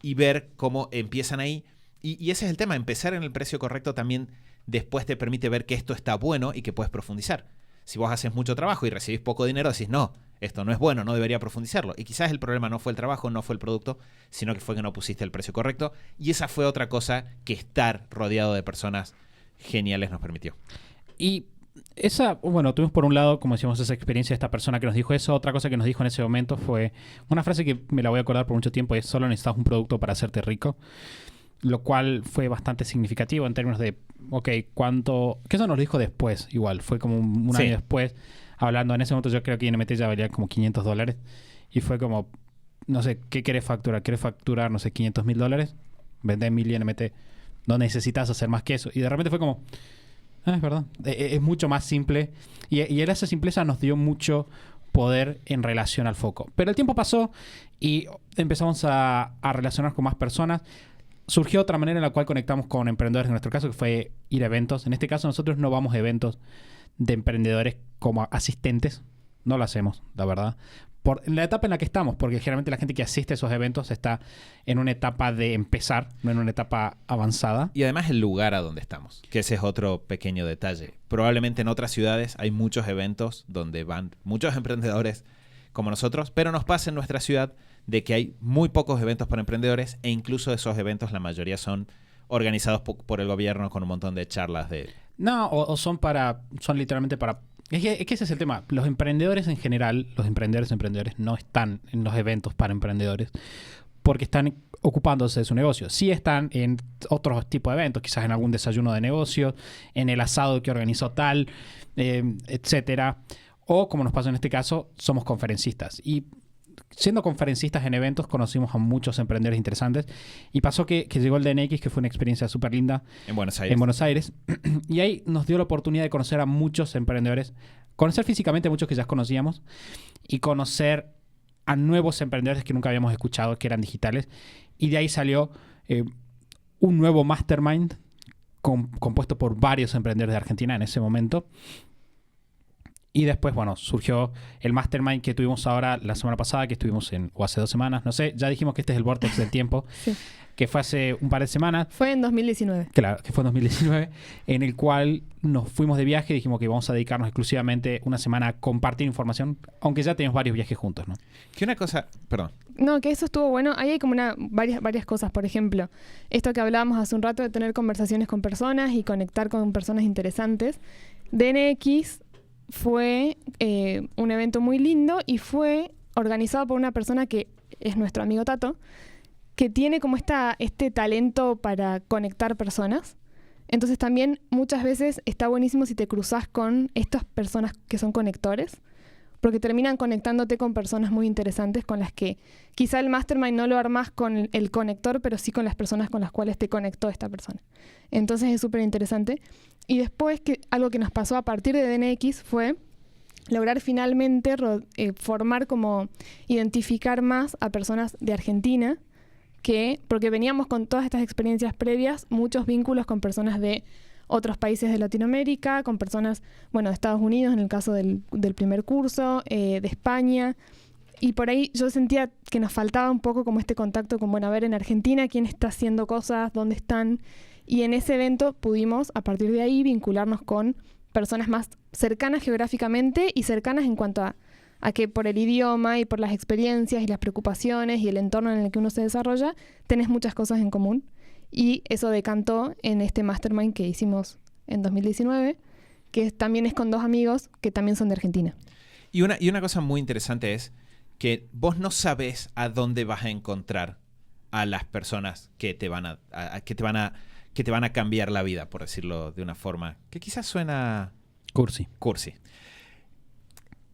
y ver cómo empiezan ahí. Y ese es el tema, empezar en el precio correcto también después te permite ver que esto está bueno y que puedes profundizar. Si vos haces mucho trabajo y recibís poco dinero, decís, no, esto no es bueno, no debería profundizarlo. Y quizás el problema no fue el trabajo, no fue el producto, sino que fue que no pusiste el precio correcto. Y esa fue otra cosa que estar rodeado de personas geniales nos permitió. Y tuvimos por un lado, como decíamos, esa experiencia de esta persona que nos dijo eso. Otra cosa que nos dijo en ese momento fue una frase que me la voy a acordar por mucho tiempo, es: solo necesitas un producto para hacerte rico. Lo cual fue bastante significativo en términos de, ¿cuánto? Que eso nos lo dijo después, igual. Fue como un año después, hablando. En ese momento yo creo que INMT ya valía como $500. Y fue como, no sé, ¿qué querés facturar? ¿Querés facturar, no sé, $500,000? Vendés 1000 INMT. No necesitas hacer más que eso. Y de repente fue como, es verdad. Es mucho más simple. Y esa simpleza nos dio mucho poder en relación al foco. Pero el tiempo pasó y empezamos a relacionarnos con más personas. Surgió otra manera en la cual conectamos con emprendedores, en nuestro caso, que fue ir a eventos. En este caso, nosotros no vamos a eventos de emprendedores como asistentes. No lo hacemos, la verdad. Por la etapa en la que estamos, porque generalmente la gente que asiste a esos eventos está en una etapa de empezar, no en una etapa avanzada. Y además el lugar a donde estamos, que ese es otro pequeño detalle. Probablemente en otras ciudades hay muchos eventos donde van muchos emprendedores como nosotros, pero nos pasa en nuestra ciudad de que hay muy pocos eventos para emprendedores, e incluso esos eventos la mayoría son organizados por el gobierno con un montón de charlas de... No, son literalmente para... Es que ese es el tema. Los emprendedores en general, los emprendedores no están en los eventos para emprendedores porque están ocupándose de su negocio. Sí están en otros tipos de eventos, quizás en algún desayuno de negocios, en el asado que organizó tal, etcétera. O, como nos pasó en este caso, somos conferencistas. Y siendo conferencistas en eventos, conocimos a muchos emprendedores interesantes. Y pasó que llegó el DNX, que fue una experiencia súper linda. En Buenos Aires. Y ahí nos dio la oportunidad de conocer a muchos emprendedores. Conocer físicamente a muchos que ya conocíamos. Y conocer a nuevos emprendedores que nunca habíamos escuchado, que eran digitales. Y de ahí salió un nuevo mastermind compuesto por varios emprendedores de Argentina en ese momento. Y después, surgió el mastermind que tuvimos ahora la semana pasada, que estuvimos o hace 2 semanas, no sé, ya dijimos que este es el vortex del tiempo, Sí. que fue hace un par de semanas. Fue en 2019. Claro, que fue en 2019, en el cual nos fuimos de viaje y dijimos que vamos a dedicarnos exclusivamente una semana a compartir información, aunque ya tenemos varios viajes juntos, ¿no? Que una cosa, perdón. No, que eso estuvo bueno. Ahí hay como varias cosas. Por ejemplo, esto que hablábamos hace un rato de tener conversaciones con personas y conectar con personas interesantes. DNX fue un evento muy lindo y fue organizado por una persona que es nuestro amigo Tato, que tiene como este talento para conectar personas. Entonces también muchas veces está buenísimo si te cruzas con estas personas que son conectores, porque terminan conectándote con personas muy interesantes con las que quizá el mastermind no lo armás con el conector, pero sí con las personas con las cuales te conectó esta persona. Entonces es súper interesante. Y después, algo que nos pasó a partir de DNX fue lograr finalmente identificar más a personas de Argentina, porque veníamos con todas estas experiencias previas, muchos vínculos con personas de otros países de Latinoamérica, con personas, de Estados Unidos en el caso del primer curso, de España. Y por ahí yo sentía que nos faltaba un poco como este contacto con, a ver, en Argentina, quién está haciendo cosas, dónde están. Y en ese evento pudimos, a partir de ahí, vincularnos con personas más cercanas geográficamente y cercanas en cuanto a que por el idioma y por las experiencias y las preocupaciones y el entorno en el que uno se desarrolla, tenés muchas cosas en común. Y eso decantó en este mastermind que hicimos en 2019, que también es con 2 amigos que también son de Argentina. Y una cosa muy interesante es que vos no sabés a dónde vas a encontrar a las personas que te van a cambiar la vida, por decirlo de una forma que quizás suena cursi.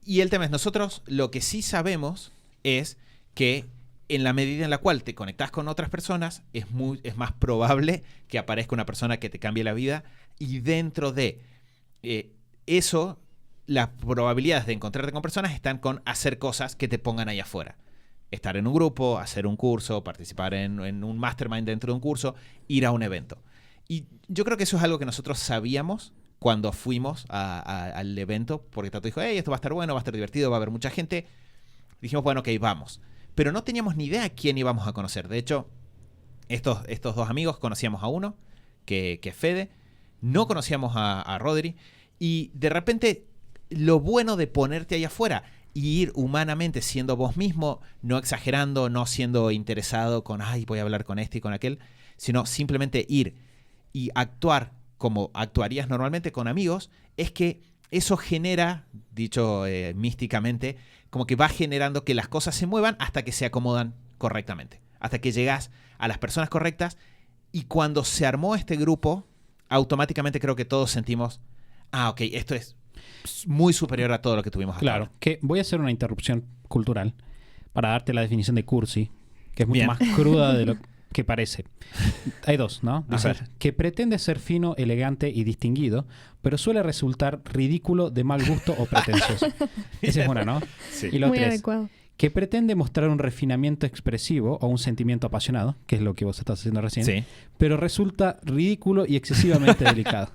Y el tema es, nosotros lo que sí sabemos es que en la medida en la cual te conectás con otras personas, es más probable que aparezca una persona que te cambie la vida, y dentro de eso, las probabilidades de encontrarte con personas están con hacer cosas que te pongan ahí afuera. Estar en un grupo, hacer un curso, participar en un mastermind dentro de un curso, ir a un evento. Y yo creo que eso es algo que nosotros sabíamos cuando fuimos al evento, porque Tato dijo, esto va a estar bueno, va a estar divertido, va a haber mucha gente. Dijimos, bueno, ok, vamos. Pero no teníamos ni idea a quién íbamos a conocer. De hecho, estos 2 amigos, conocíamos a uno, que es Fede, no conocíamos a Rodri, y de repente lo bueno de ponerte ahí afuera y ir humanamente siendo vos mismo, no exagerando, no siendo interesado con, ay, voy a hablar con este y con aquel, sino simplemente ir y actuar como actuarías normalmente con amigos, es que eso genera, dicho místicamente, como que va generando que las cosas se muevan hasta que se acomodan correctamente, hasta que llegas a las personas correctas, y cuando se armó este grupo, automáticamente creo que todos sentimos, ok, esto es muy superior a todo lo que tuvimos hasta Claro, ahora. que voy a hacer una interrupción cultural para darte la definición de cursi, que es mucho Bien. más cruda de lo que parece. Hay dos, ¿no? A Dice, ver. que pretende ser fino, elegante y distinguido, pero suele resultar ridículo, de mal gusto o pretencioso. Esa es una, ¿no? Sí. Y la Muy otra es, adecuado. que pretende mostrar un refinamiento expresivo o un sentimiento apasionado, que es lo que vos estás haciendo recién, Sí. pero resulta ridículo y excesivamente delicado.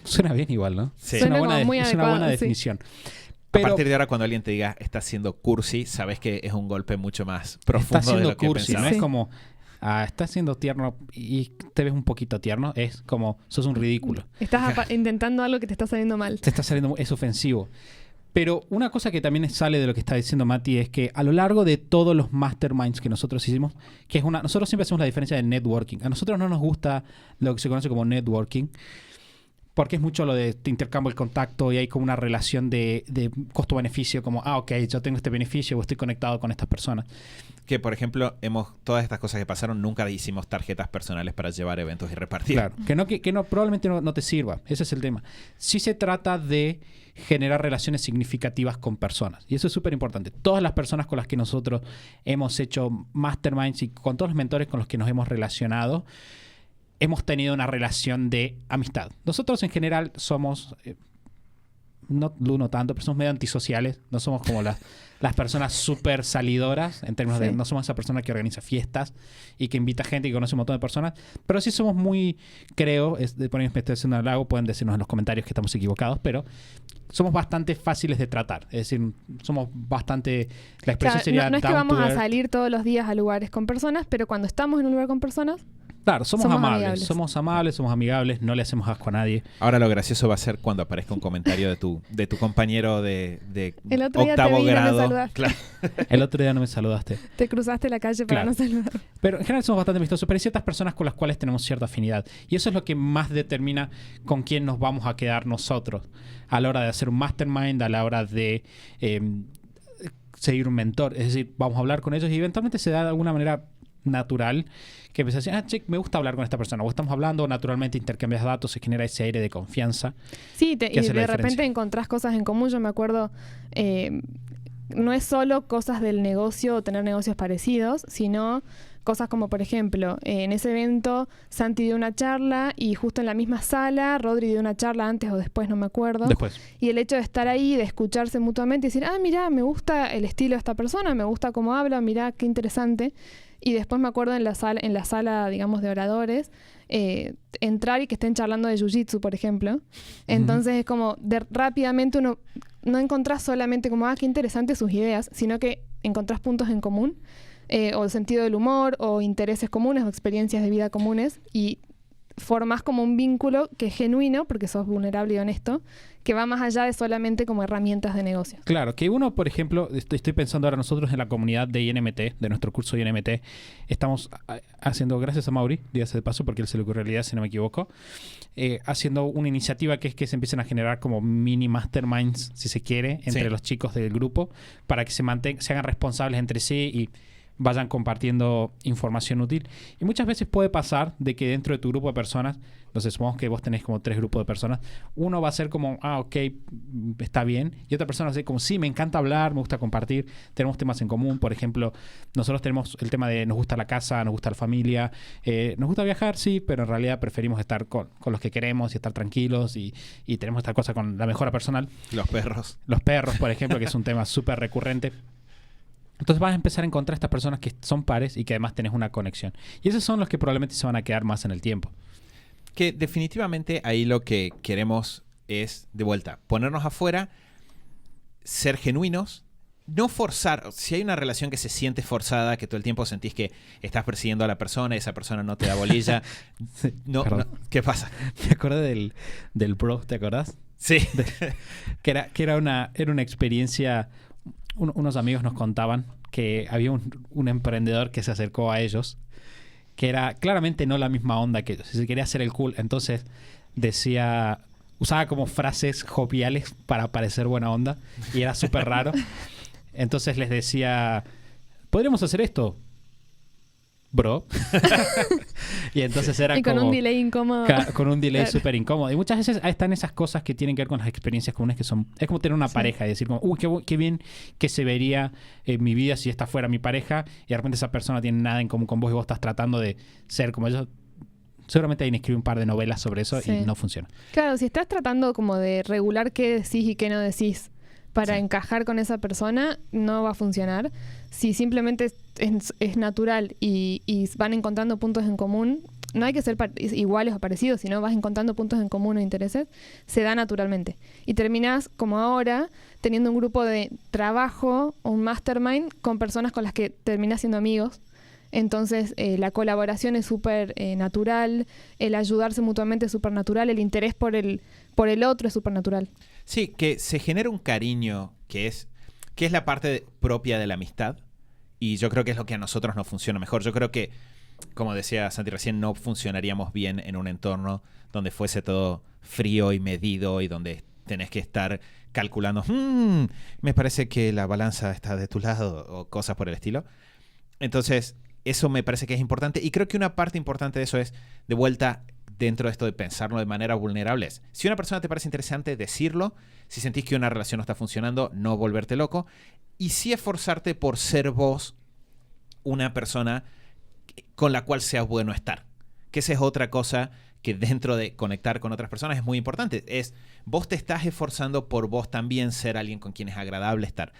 Suena bien igual, ¿no? Sí. Es una Suena buena, como muy es una adecuado, buena sí. definición. A Pero partir de ahora, cuando alguien te diga está siendo cursi, sabes que es un golpe mucho más está profundo de siendo lo que cursi, ¿no? pensabas. Es Sí. como, está siendo tierno y te ves un poquito tierno. Es como, sos un ridículo. Estás intentando algo que te está saliendo mal. Te está saliendo, es ofensivo. Pero una cosa que también sale de lo que está diciendo Mati es que a lo largo de todos los masterminds que nosotros hicimos, que es nosotros siempre hacemos la diferencia de networking. A nosotros no nos gusta lo que se conoce como networking, porque es mucho lo de te intercambio el contacto y hay como una relación de costo-beneficio, como, ok, yo tengo este beneficio o estoy conectado con estas personas. Que, por ejemplo, todas estas cosas que pasaron, nunca hicimos tarjetas personales para llevar eventos y repartir. Claro, que no probablemente no te sirva. Ese es el tema. Sí se trata de generar relaciones significativas con personas. Y eso es súper importante. Todas las personas con las que nosotros hemos hecho masterminds y con todos los mentores con los que nos hemos relacionado, hemos tenido una relación de amistad. Nosotros en general somos, no tanto, pero somos medio antisociales. No somos como las personas súper salidoras, en términos de, Sí. no somos esa persona que organiza fiestas y que invita gente y que conoce un montón de personas, pero sí somos muy, creo, por ahí me estoy haciendo un halago, pueden decirnos en los comentarios que estamos equivocados, pero somos bastante fáciles de tratar. Es decir, somos bastante, la expresión Claro, sería no es que down vamos to a earth. salir todos los días a lugares con personas, pero cuando estamos en un lugar con personas, Claro, somos somos amables, amigables. somos amables, somos amigables, no le hacemos asco a nadie. Ahora lo gracioso va a ser cuando aparezca un comentario de tu compañero de el otro día te octavo vi y no me grado. saludaste. Claro. El otro día no me saludaste. Te cruzaste la calle para Claro. no saludar. Pero en general somos bastante amistosos, pero hay ciertas personas con las cuales tenemos cierta afinidad. Y eso es lo que más determina con quién nos vamos a quedar nosotros a la hora de hacer un mastermind, a la hora de seguir un mentor. Es decir, vamos a hablar con ellos y eventualmente se da de alguna manera natural que empiezas a decir, me gusta hablar con esta persona. O estamos hablando, naturalmente intercambias datos, se genera ese aire de confianza. Sí, ¿Qué y hace la de repente diferencia? encontrás cosas en común. Yo me acuerdo, no es solo cosas del negocio o tener negocios parecidos, sino cosas como, por ejemplo, en ese evento Santi dio una charla y justo en la misma sala Rodri dio una charla antes o después, no me acuerdo. Después. Y el hecho de estar ahí, de escucharse mutuamente y decir, mira, me gusta el estilo de esta persona, me gusta cómo habla, mira, qué interesante. Y después me acuerdo en la sala, digamos, de oradores, entrar y que estén charlando de jiu-jitsu, por ejemplo. Entonces es como, rápidamente uno no encontrás solamente como, qué interesantes sus ideas, sino que encontrás puntos en común, o el sentido del humor, o intereses comunes, o experiencias de vida comunes, y formás como un vínculo que es genuino, porque sos vulnerable y honesto, que va más allá de solamente como herramientas de negocio. Claro, que uno, por ejemplo, estoy pensando ahora nosotros en la comunidad de INMT, de nuestro curso de INMT, estamos haciendo, gracias a Mauri, dígase de paso, porque él se le ocurrió la idea, si no me equivoco, haciendo una iniciativa que es que se empiecen a generar como mini masterminds, si se quiere, entre Sí. los chicos del grupo, para que se hagan responsables entre sí y vayan compartiendo información útil. Y muchas veces puede pasar de que dentro de tu grupo de personas, no sé, supongamos que vos tenés como 3 grupos de personas, uno va a ser como, ok, está bien, y otra persona va a ser como, sí, me encanta hablar, me gusta compartir, tenemos temas en común. Por ejemplo, nosotros tenemos el tema de nos gusta la casa, nos gusta la familia, nos gusta viajar, sí, pero en realidad preferimos estar con los que queremos y estar tranquilos y tenemos esta cosa con la mejora personal. Los perros. Los perros, por ejemplo, que es un tema súper recurrente. Entonces vas a empezar a encontrar estas personas que son pares y que además tenés una conexión. Y esos son los que probablemente se van a quedar más en el tiempo. Que definitivamente ahí lo que queremos es, de vuelta, ponernos afuera, ser genuinos, no forzar. Si hay una relación que se siente forzada, que todo el tiempo sentís que estás persiguiendo a la persona y esa persona no te da bolilla, no, perdón. ¿qué pasa? Me acordé del bro, ¿te acordás? Sí. que era una experiencia. Unos amigos nos contaban que había un emprendedor que se acercó a ellos, que era claramente no la misma onda que ellos. Se quería hacer el cool, entonces usaba como frases joviales para parecer buena onda, y era súper raro. Entonces les decía, ¿podríamos hacer esto, bro? Y entonces era y con como, un delay incómodo. con un delay Claro. súper incómodo. Y muchas veces están esas cosas que tienen que ver con las experiencias comunes, que son... Es como tener una pareja y decir como, uy, qué bien que se vería mi vida si esta fuera mi pareja, y de repente esa persona tiene nada en común con vos y vos estás tratando de ser como ellos. Seguramente alguien escribe un par de novelas sobre eso Sí. y no funciona. Claro, si estás tratando como de regular qué decís y qué no decís para Sí. encajar con esa persona, no va a funcionar. Si simplemente es natural y van encontrando puntos en común, no hay que ser iguales o parecidos, sino vas encontrando puntos en común o intereses, se da naturalmente. Y terminás, como ahora, teniendo un grupo de trabajo o un mastermind con personas con las que terminás siendo amigos. Entonces la colaboración es súper natural, el ayudarse mutuamente es súper natural, el interés por el otro es súper natural. Sí, que se genera un cariño que es la parte propia de la amistad, y yo creo que es lo que a nosotros nos funciona mejor. Yo creo que, como decía Santi recién, no funcionaríamos bien en un entorno donde fuese todo frío y medido y donde tenés que estar calculando, me parece que la balanza está de tu lado, o cosas por el estilo. Entonces, eso me parece que es importante, y creo que una parte importante de eso es, de vuelta, dentro de esto de pensarlo de manera vulnerable, es, si una persona te parece interesante, decirlo. Si sentís que una relación no está funcionando, no volverte loco, y sí esforzarte por ser vos una persona con la cual sea bueno estar. Que esa es otra cosa que dentro de conectar con otras personas es muy importante. Es, vos te estás esforzando por vos también ser alguien con quien es agradable estar.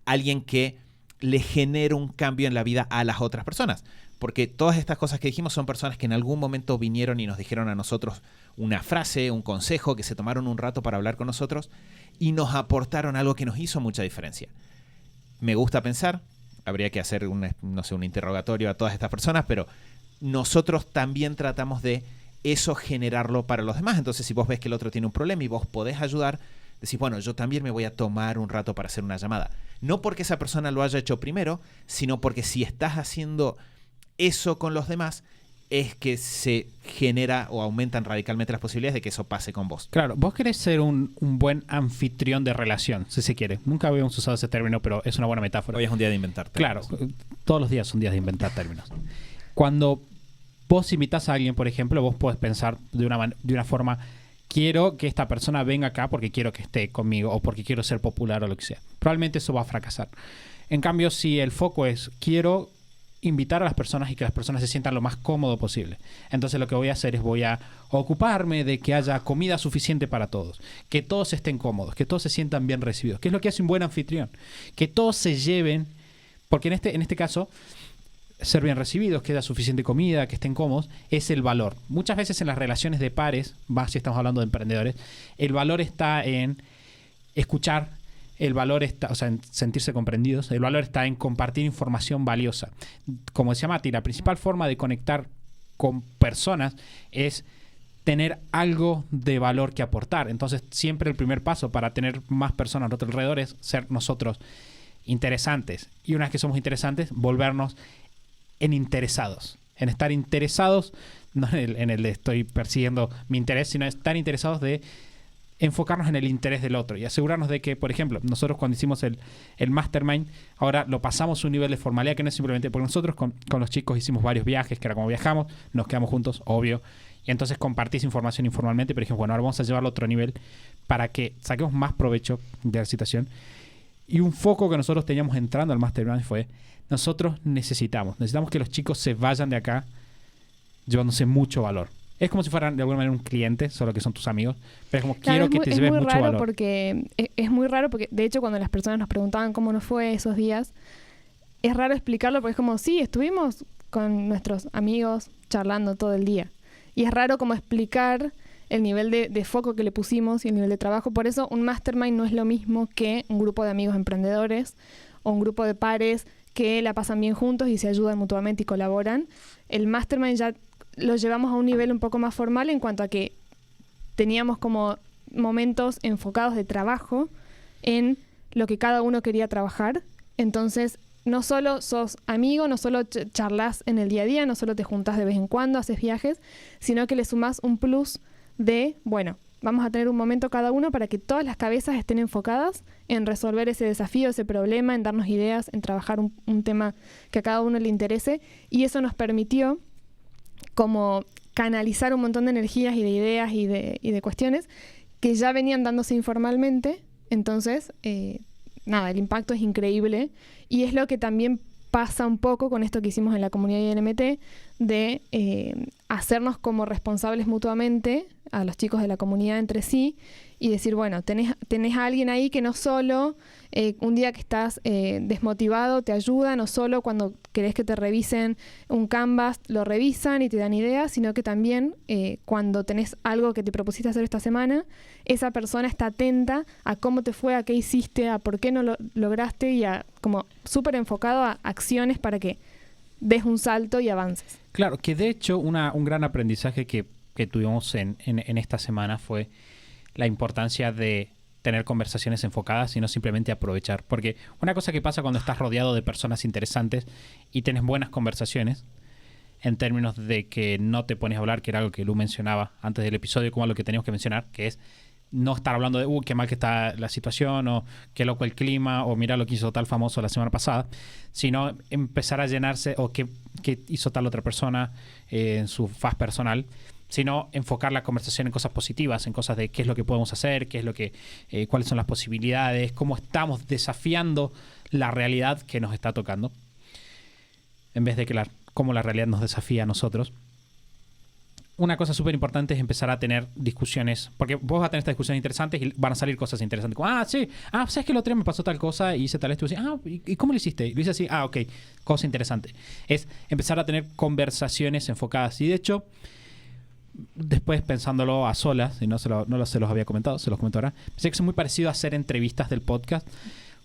Alguien que le genere un cambio en la vida a las otras personas. Porque todas estas cosas que dijimos son personas que en algún momento vinieron y nos dijeron a nosotros una frase, un consejo, que se tomaron un rato para hablar con nosotros y nos aportaron algo que nos hizo mucha diferencia. Me gusta pensar, habría que hacer un interrogatorio a todas estas personas, pero nosotros también tratamos de eso generarlo para los demás. Entonces, si vos ves que el otro tiene un problema y vos podés ayudar, decís, bueno, yo también me voy a tomar un rato para hacer una llamada. No porque esa persona lo haya hecho primero, sino porque si estás haciendo eso con los demás, es que se genera o aumentan radicalmente las posibilidades de que eso pase con vos. Claro, vos querés ser un buen anfitrión de relación, si se quiere. Nunca habíamos usado ese término, pero es una buena metáfora. Hoy es un día de inventar términos. Claro, todos los días son días de inventar términos. Cuando vos invitás a alguien, por ejemplo, vos podés pensar de una forma, quiero que esta persona venga acá porque quiero que esté conmigo o porque quiero ser popular o lo que sea. Probablemente eso va a fracasar. En cambio, si el foco es, quiero invitar a las personas y que las personas se sientan lo más cómodo posible, entonces lo que voy a hacer es voy a ocuparme de que haya comida suficiente para todos, que todos estén cómodos, que todos se sientan bien recibidos, que es lo que hace un buen anfitrión, que todos se lleven, porque en este caso ser bien recibidos, que haya suficiente comida, que estén cómodos, es el valor. Muchas veces en las relaciones de pares, más si estamos hablando de emprendedores, el valor está en escuchar, el valor está, o sea, en sentirse comprendidos, el valor está en compartir información valiosa. Como decía Mati, la principal forma de conectar con personas es tener algo de valor que aportar. Entonces, siempre el primer paso para tener más personas a nuestro alrededor es ser nosotros interesantes. Y una vez que somos interesantes, volvernos en interesados. En estar interesados, no en el de estoy persiguiendo mi interés, sino estar interesados de enfocarnos en el interés del otro y asegurarnos de que, por ejemplo, nosotros cuando hicimos el mastermind, ahora lo pasamos a un nivel de formalidad que no es simplemente, porque nosotros con los chicos hicimos varios viajes, que era como viajamos, nos quedamos juntos, obvio, y entonces compartís información informalmente, pero dijimos, bueno, ahora vamos a llevarlo a otro nivel para que saquemos más provecho de la situación. Y un foco que nosotros teníamos entrando al mastermind fue, nosotros necesitamos que los chicos se vayan de acá llevándose mucho valor. Es como si fueran de alguna manera un cliente, solo que son tus amigos. Pero es como, Claro, quiero que te lleves mucho valor. Es muy raro porque, de hecho, cuando las personas nos preguntaban cómo nos fue esos días, es raro explicarlo porque es como, sí, estuvimos con nuestros amigos charlando todo el día. Y es raro como explicar el nivel de foco que le pusimos y el nivel de trabajo. Por eso un mastermind no es lo mismo que un grupo de amigos emprendedores o un grupo de pares que la pasan bien juntos y se ayudan mutuamente y colaboran. El mastermind ya lo llevamos a un nivel un poco más formal en cuanto a que teníamos como momentos enfocados de trabajo en lo que cada uno quería trabajar. Entonces, no solo sos amigo, no solo charlas en el día a día, no solo te juntás de vez en cuando, haces viajes, sino que le sumás un plus de, bueno, vamos a tener un momento cada uno para que todas las cabezas estén enfocadas en resolver ese desafío, ese problema, en darnos ideas, en trabajar un tema que a cada uno le interese. Y eso nos permitió como canalizar un montón de energías y de ideas y de cuestiones que ya venían dándose informalmente. Entonces, nada, el impacto es increíble y es lo que también pasa un poco con esto que hicimos en la comunidad INMT de hacernos como responsables mutuamente a los chicos de la comunidad entre sí y decir, bueno, tenés a alguien ahí que no solo un día que estás desmotivado te ayuda, no solo cuando querés que te revisen un Canvas lo revisan y te dan ideas, sino que también cuando tenés algo que te propusiste hacer esta semana, esa persona está atenta a cómo te fue, a qué hiciste, a por qué no lo lograste y a como súper enfocado a acciones para que des un salto y avances. Claro, que de hecho un gran aprendizaje que tuvimos en esta semana fue la importancia de tener conversaciones enfocadas y no simplemente aprovechar. Porque una cosa que pasa cuando estás rodeado de personas interesantes y tienes buenas conversaciones, en términos de que no te pones a hablar, que era algo que Lu mencionaba antes del episodio, como algo que teníamos que mencionar, que es no estar hablando de qué mal que está la situación, o qué loco el clima, o mira lo que hizo tal famoso la semana pasada, sino empezar a llenarse, o qué hizo tal otra persona en su faz personal, sino enfocar la conversación en cosas positivas, en cosas de qué es lo que podemos hacer, qué es lo que, cuáles son las posibilidades, cómo estamos desafiando la realidad que nos está tocando, en vez de que cómo la realidad nos desafía a nosotros. Una cosa súper importante es empezar a tener discusiones, porque vos vas a tener estas discusiones interesantes y van a salir cosas interesantes. Como, ¿sabes que el otro día me pasó tal cosa y hice tal esto? ¿Y cómo lo hiciste? Y lo hice así, ok, cosa interesante. Es empezar a tener conversaciones enfocadas. Y de hecho, después pensándolo a solas, y se los había comentado, se los comento ahora, pensé que es muy parecido a hacer entrevistas del podcast.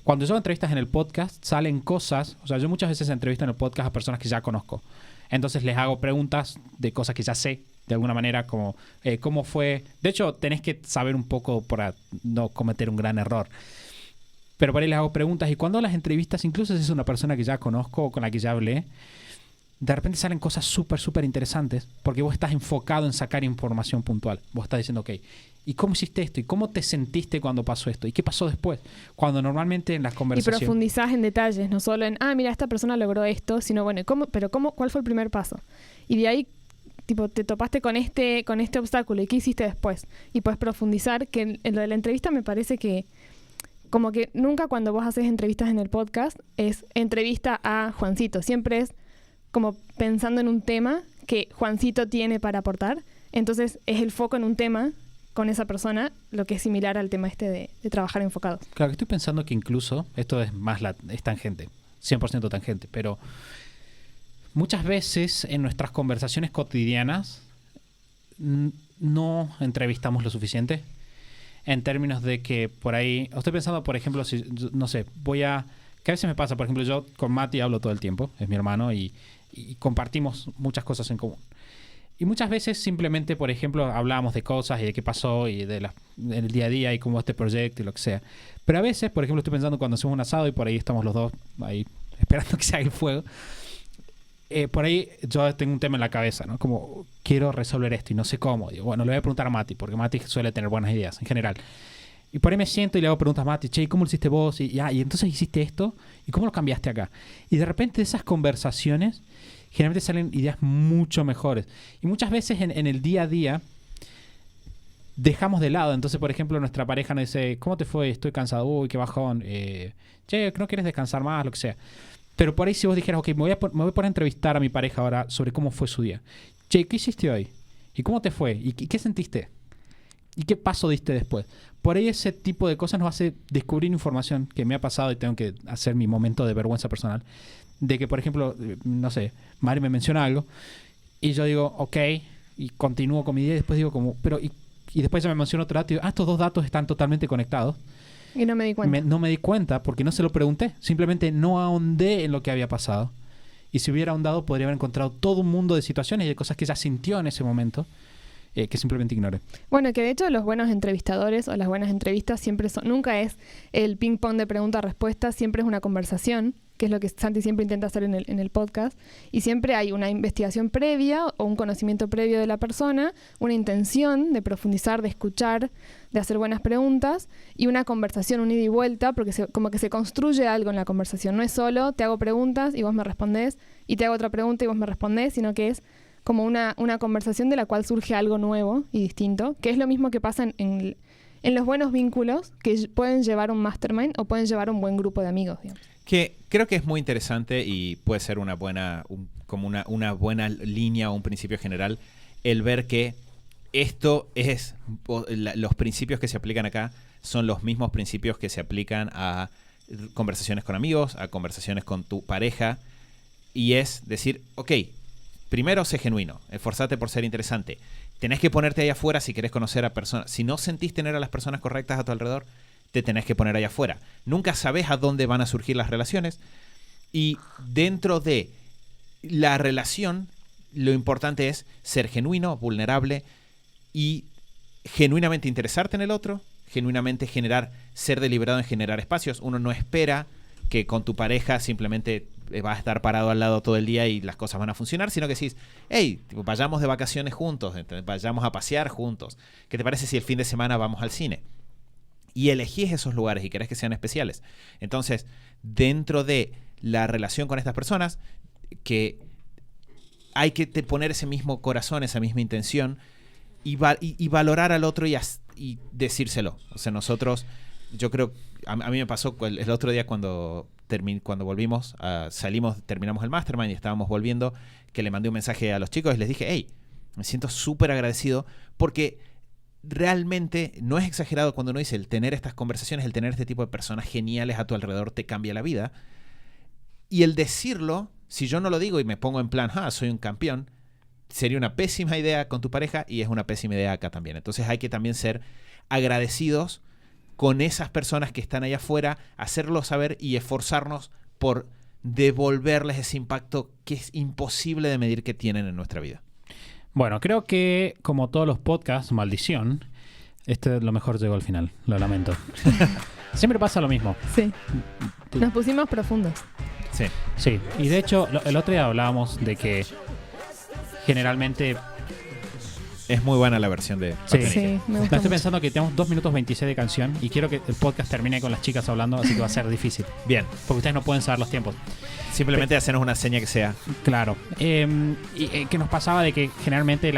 Cuando yo hago entrevistas en el podcast, salen cosas, o sea, yo muchas veces entrevisto en el podcast a personas que ya conozco. Entonces les hago preguntas de cosas que ya sé, de alguna manera, como cómo fue. De hecho, tenés que saber un poco para no cometer un gran error. Pero por ahí les hago preguntas, y cuando las entrevistas, incluso si es una persona que ya conozco o con la que ya hablé, de repente salen cosas súper, súper interesantes, porque vos estás enfocado en sacar información puntual. Vos estás diciendo, ok, ¿y cómo hiciste esto? ¿Y cómo te sentiste cuando pasó esto? ¿Y qué pasó después? Cuando normalmente en las conversaciones... Y profundizás en detalles, no solo en, mira, esta persona logró esto, sino, bueno, ¿cuál fue el primer paso? Y de ahí, tipo, te topaste con este obstáculo, ¿y qué hiciste después? Y puedes profundizar, que en lo de la entrevista me parece que como que nunca cuando vos haces entrevistas en el podcast es entrevista a Juancito, siempre es como pensando en un tema que Juancito tiene para aportar, entonces es el foco en un tema con esa persona, lo que es similar al tema de trabajar enfocado. Claro, que estoy pensando que incluso, esto es más es tangente, 100% tangente, pero muchas veces en nuestras conversaciones cotidianas no entrevistamos lo suficiente, en términos de que por ahí, estoy pensando, por ejemplo, si, no sé, que a veces me pasa, por ejemplo, yo con Mati hablo todo el tiempo, es mi hermano, y compartimos muchas cosas en común. Y muchas veces simplemente, por ejemplo, hablábamos de cosas y de qué pasó y en el día a día y cómo este proyecto y lo que sea. Pero a veces, por ejemplo, estoy pensando cuando hacemos un asado y por ahí estamos los dos ahí esperando que se haga el fuego. Por ahí yo tengo un tema en la cabeza, ¿no? Como quiero resolver esto y no sé cómo. Digo, bueno, le voy a preguntar a Mati, porque Mati suele tener buenas ideas en general. Y por ahí me siento y le hago preguntas a Mati, che, ¿cómo lo hiciste vos? Y entonces hiciste esto, ¿y cómo lo cambiaste acá? Y de repente de esas conversaciones generalmente salen ideas mucho mejores. Y muchas veces en el día a día dejamos de lado. Entonces, por ejemplo, nuestra pareja nos dice, ¿cómo te fue? Estoy cansado. Uy, qué bajón. Che, ¿no quieres descansar más? Lo que sea. Pero por ahí si vos dijeras, ok, me voy a poner a entrevistar a mi pareja ahora sobre cómo fue su día. Che, ¿qué hiciste hoy? ¿Y cómo te fue? ¿Y qué sentiste? ¿Y qué paso diste después? Por ahí ese tipo de cosas nos hace descubrir información que me ha pasado y tengo que hacer mi momento de vergüenza personal. De que, por ejemplo, no sé, Mari me menciona algo y yo digo, ok, y continúo con mi idea y después digo como, pero y después ya me menciona otro dato y digo, estos dos datos están totalmente conectados. Y no me di cuenta. No me di cuenta porque no se lo pregunté. Simplemente no ahondé en lo que había pasado. Y si hubiera ahondado podría haber encontrado todo un mundo de situaciones y de cosas que ella sintió en ese momento. que simplemente ignore. Bueno, que de hecho los buenos entrevistadores o las buenas entrevistas siempre son, nunca es el ping pong de pregunta-respuesta, siempre es una conversación, que es lo que Santi siempre intenta hacer en el podcast, y siempre hay una investigación previa o un conocimiento previo de la persona, una intención de profundizar, de escuchar, de hacer buenas preguntas, y una conversación, un ida y vuelta, porque como que se construye algo en la conversación. No es solo te hago preguntas y vos me respondés, y te hago otra pregunta y vos me respondés, sino que es como una conversación de la cual surge algo nuevo y distinto, que es lo mismo que pasa en los buenos vínculos que pueden llevar un mastermind o pueden llevar un buen grupo de amigos, digamos. Que creo que es muy interesante y puede ser una buena línea o un principio general el ver que esto es, los principios que se aplican acá son los mismos principios que se aplican a conversaciones con amigos, a conversaciones con tu pareja, y es decir, ok, primero, sé genuino, esforzate por ser interesante. Tenés que ponerte ahí afuera si querés conocer a personas. Si no sentís tener a las personas correctas a tu alrededor, te tenés que poner ahí afuera. Nunca sabés a dónde van a surgir las relaciones. Y dentro de la relación, lo importante es ser genuino, vulnerable y genuinamente interesarte en el otro, genuinamente ser deliberado en generar espacios. Uno no espera que con tu pareja simplemente vas a estar parado al lado todo el día y las cosas van a funcionar, sino que decís, hey, vayamos de vacaciones juntos, vayamos a pasear juntos. ¿Qué te parece si el fin de semana vamos al cine? Y elegís esos lugares y querés que sean especiales. Entonces, dentro de la relación con estas personas, que hay que poner ese mismo corazón, esa misma intención y valorar al otro y decírselo. O sea, yo creo, a mí me pasó el otro día cuando volvimos, terminamos el Mastermind y estábamos volviendo, que le mandé un mensaje a los chicos y les dije, hey, me siento súper agradecido porque realmente no es exagerado cuando uno dice el tener estas conversaciones, el tener este tipo de personas geniales a tu alrededor te cambia la vida. Y el decirlo, si yo no lo digo y me pongo en plan, soy un campeón, sería una pésima idea con tu pareja y es una pésima idea acá también. Entonces hay que también ser agradecidos con esas personas que están allá afuera, hacerlo saber y esforzarnos por devolverles ese impacto que es imposible de medir que tienen en nuestra vida. Bueno, creo que como todos los podcasts, maldición, lo mejor llegó al final, lo lamento. Siempre pasa lo mismo. Sí, nos pusimos profundos. Sí, y de hecho el otro día hablábamos de que generalmente... Es muy buena la versión de Patenique. Sí, me gusta. Estoy pensando que tenemos 2 minutos 26 de canción y quiero que el podcast termine con las chicas hablando, así que va a ser difícil. Bien. Porque ustedes no pueden saber los tiempos. Simplemente hacernos una seña que sea. Claro. Que nos pasaba de que generalmente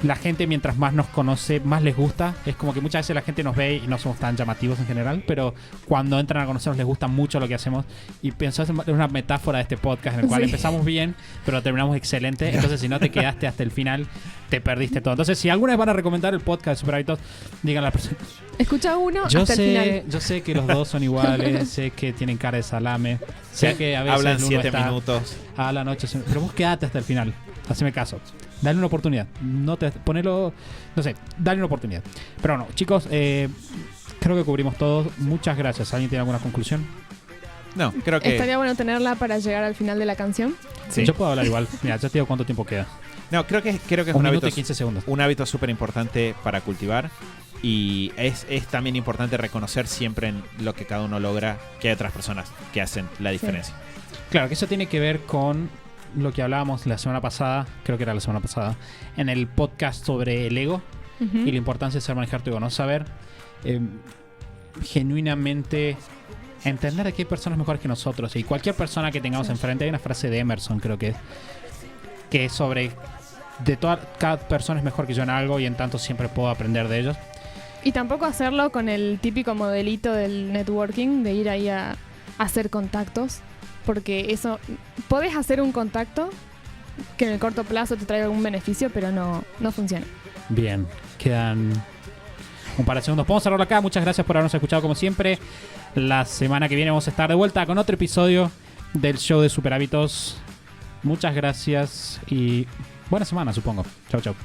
la gente mientras más nos conoce, más les gusta. Es como que muchas veces la gente nos ve y no somos tan llamativos en general, pero cuando entran a conocernos les gusta mucho lo que hacemos. Y pensó en una metáfora de este podcast en el cual empezamos bien, pero terminamos excelente. Entonces si no te quedaste hasta el final, te perdiste todo. Entonces si alguna vez van a recomendar el podcast de Super Hábitos, digan a la persona. Escucha uno hasta el final. Yo sé que los dos son iguales, sé que tienen cara de salame, sé que a veces hablan uno 7 está minutos. a la noche, pero vos quedate hasta el final. Haceme caso. Dale una oportunidad. Dale una oportunidad. Pero no, chicos, creo que cubrimos todo. Muchas gracias. ¿Alguien tiene alguna conclusión? No, creo que... Estaría bueno tenerla para llegar al final de la canción. Sí. Yo puedo hablar igual. Mira, ya te digo cuánto tiempo queda. No, creo que es un minuto y 15 segundos. Un hábito súper importante para cultivar. Y es también importante reconocer siempre en lo que cada uno logra que hay otras personas que hacen la diferencia. Claro, que eso tiene que ver con lo que hablábamos la semana pasada, creo que era la semana pasada, en el podcast sobre el ego y la importancia de saber manejar tu ego, no saber genuinamente entender que hay personas mejores que nosotros y cualquier persona que tengamos enfrente. Hay una frase de Emerson, creo que es sobre cada persona es mejor que yo en algo y en tanto siempre puedo aprender de ellos. Y tampoco hacerlo con el típico modelito del networking, de ir ahí a hacer contactos, porque eso, podés hacer un contacto que en el corto plazo te traiga algún beneficio, pero no funciona. Bien, quedan un par de segundos. Podemos cerrarlo acá. Muchas gracias por habernos escuchado como siempre. La semana que viene vamos a estar de vuelta con otro episodio del show de Super Hábitos. Muchas gracias y buena semana, supongo. Chau, chau.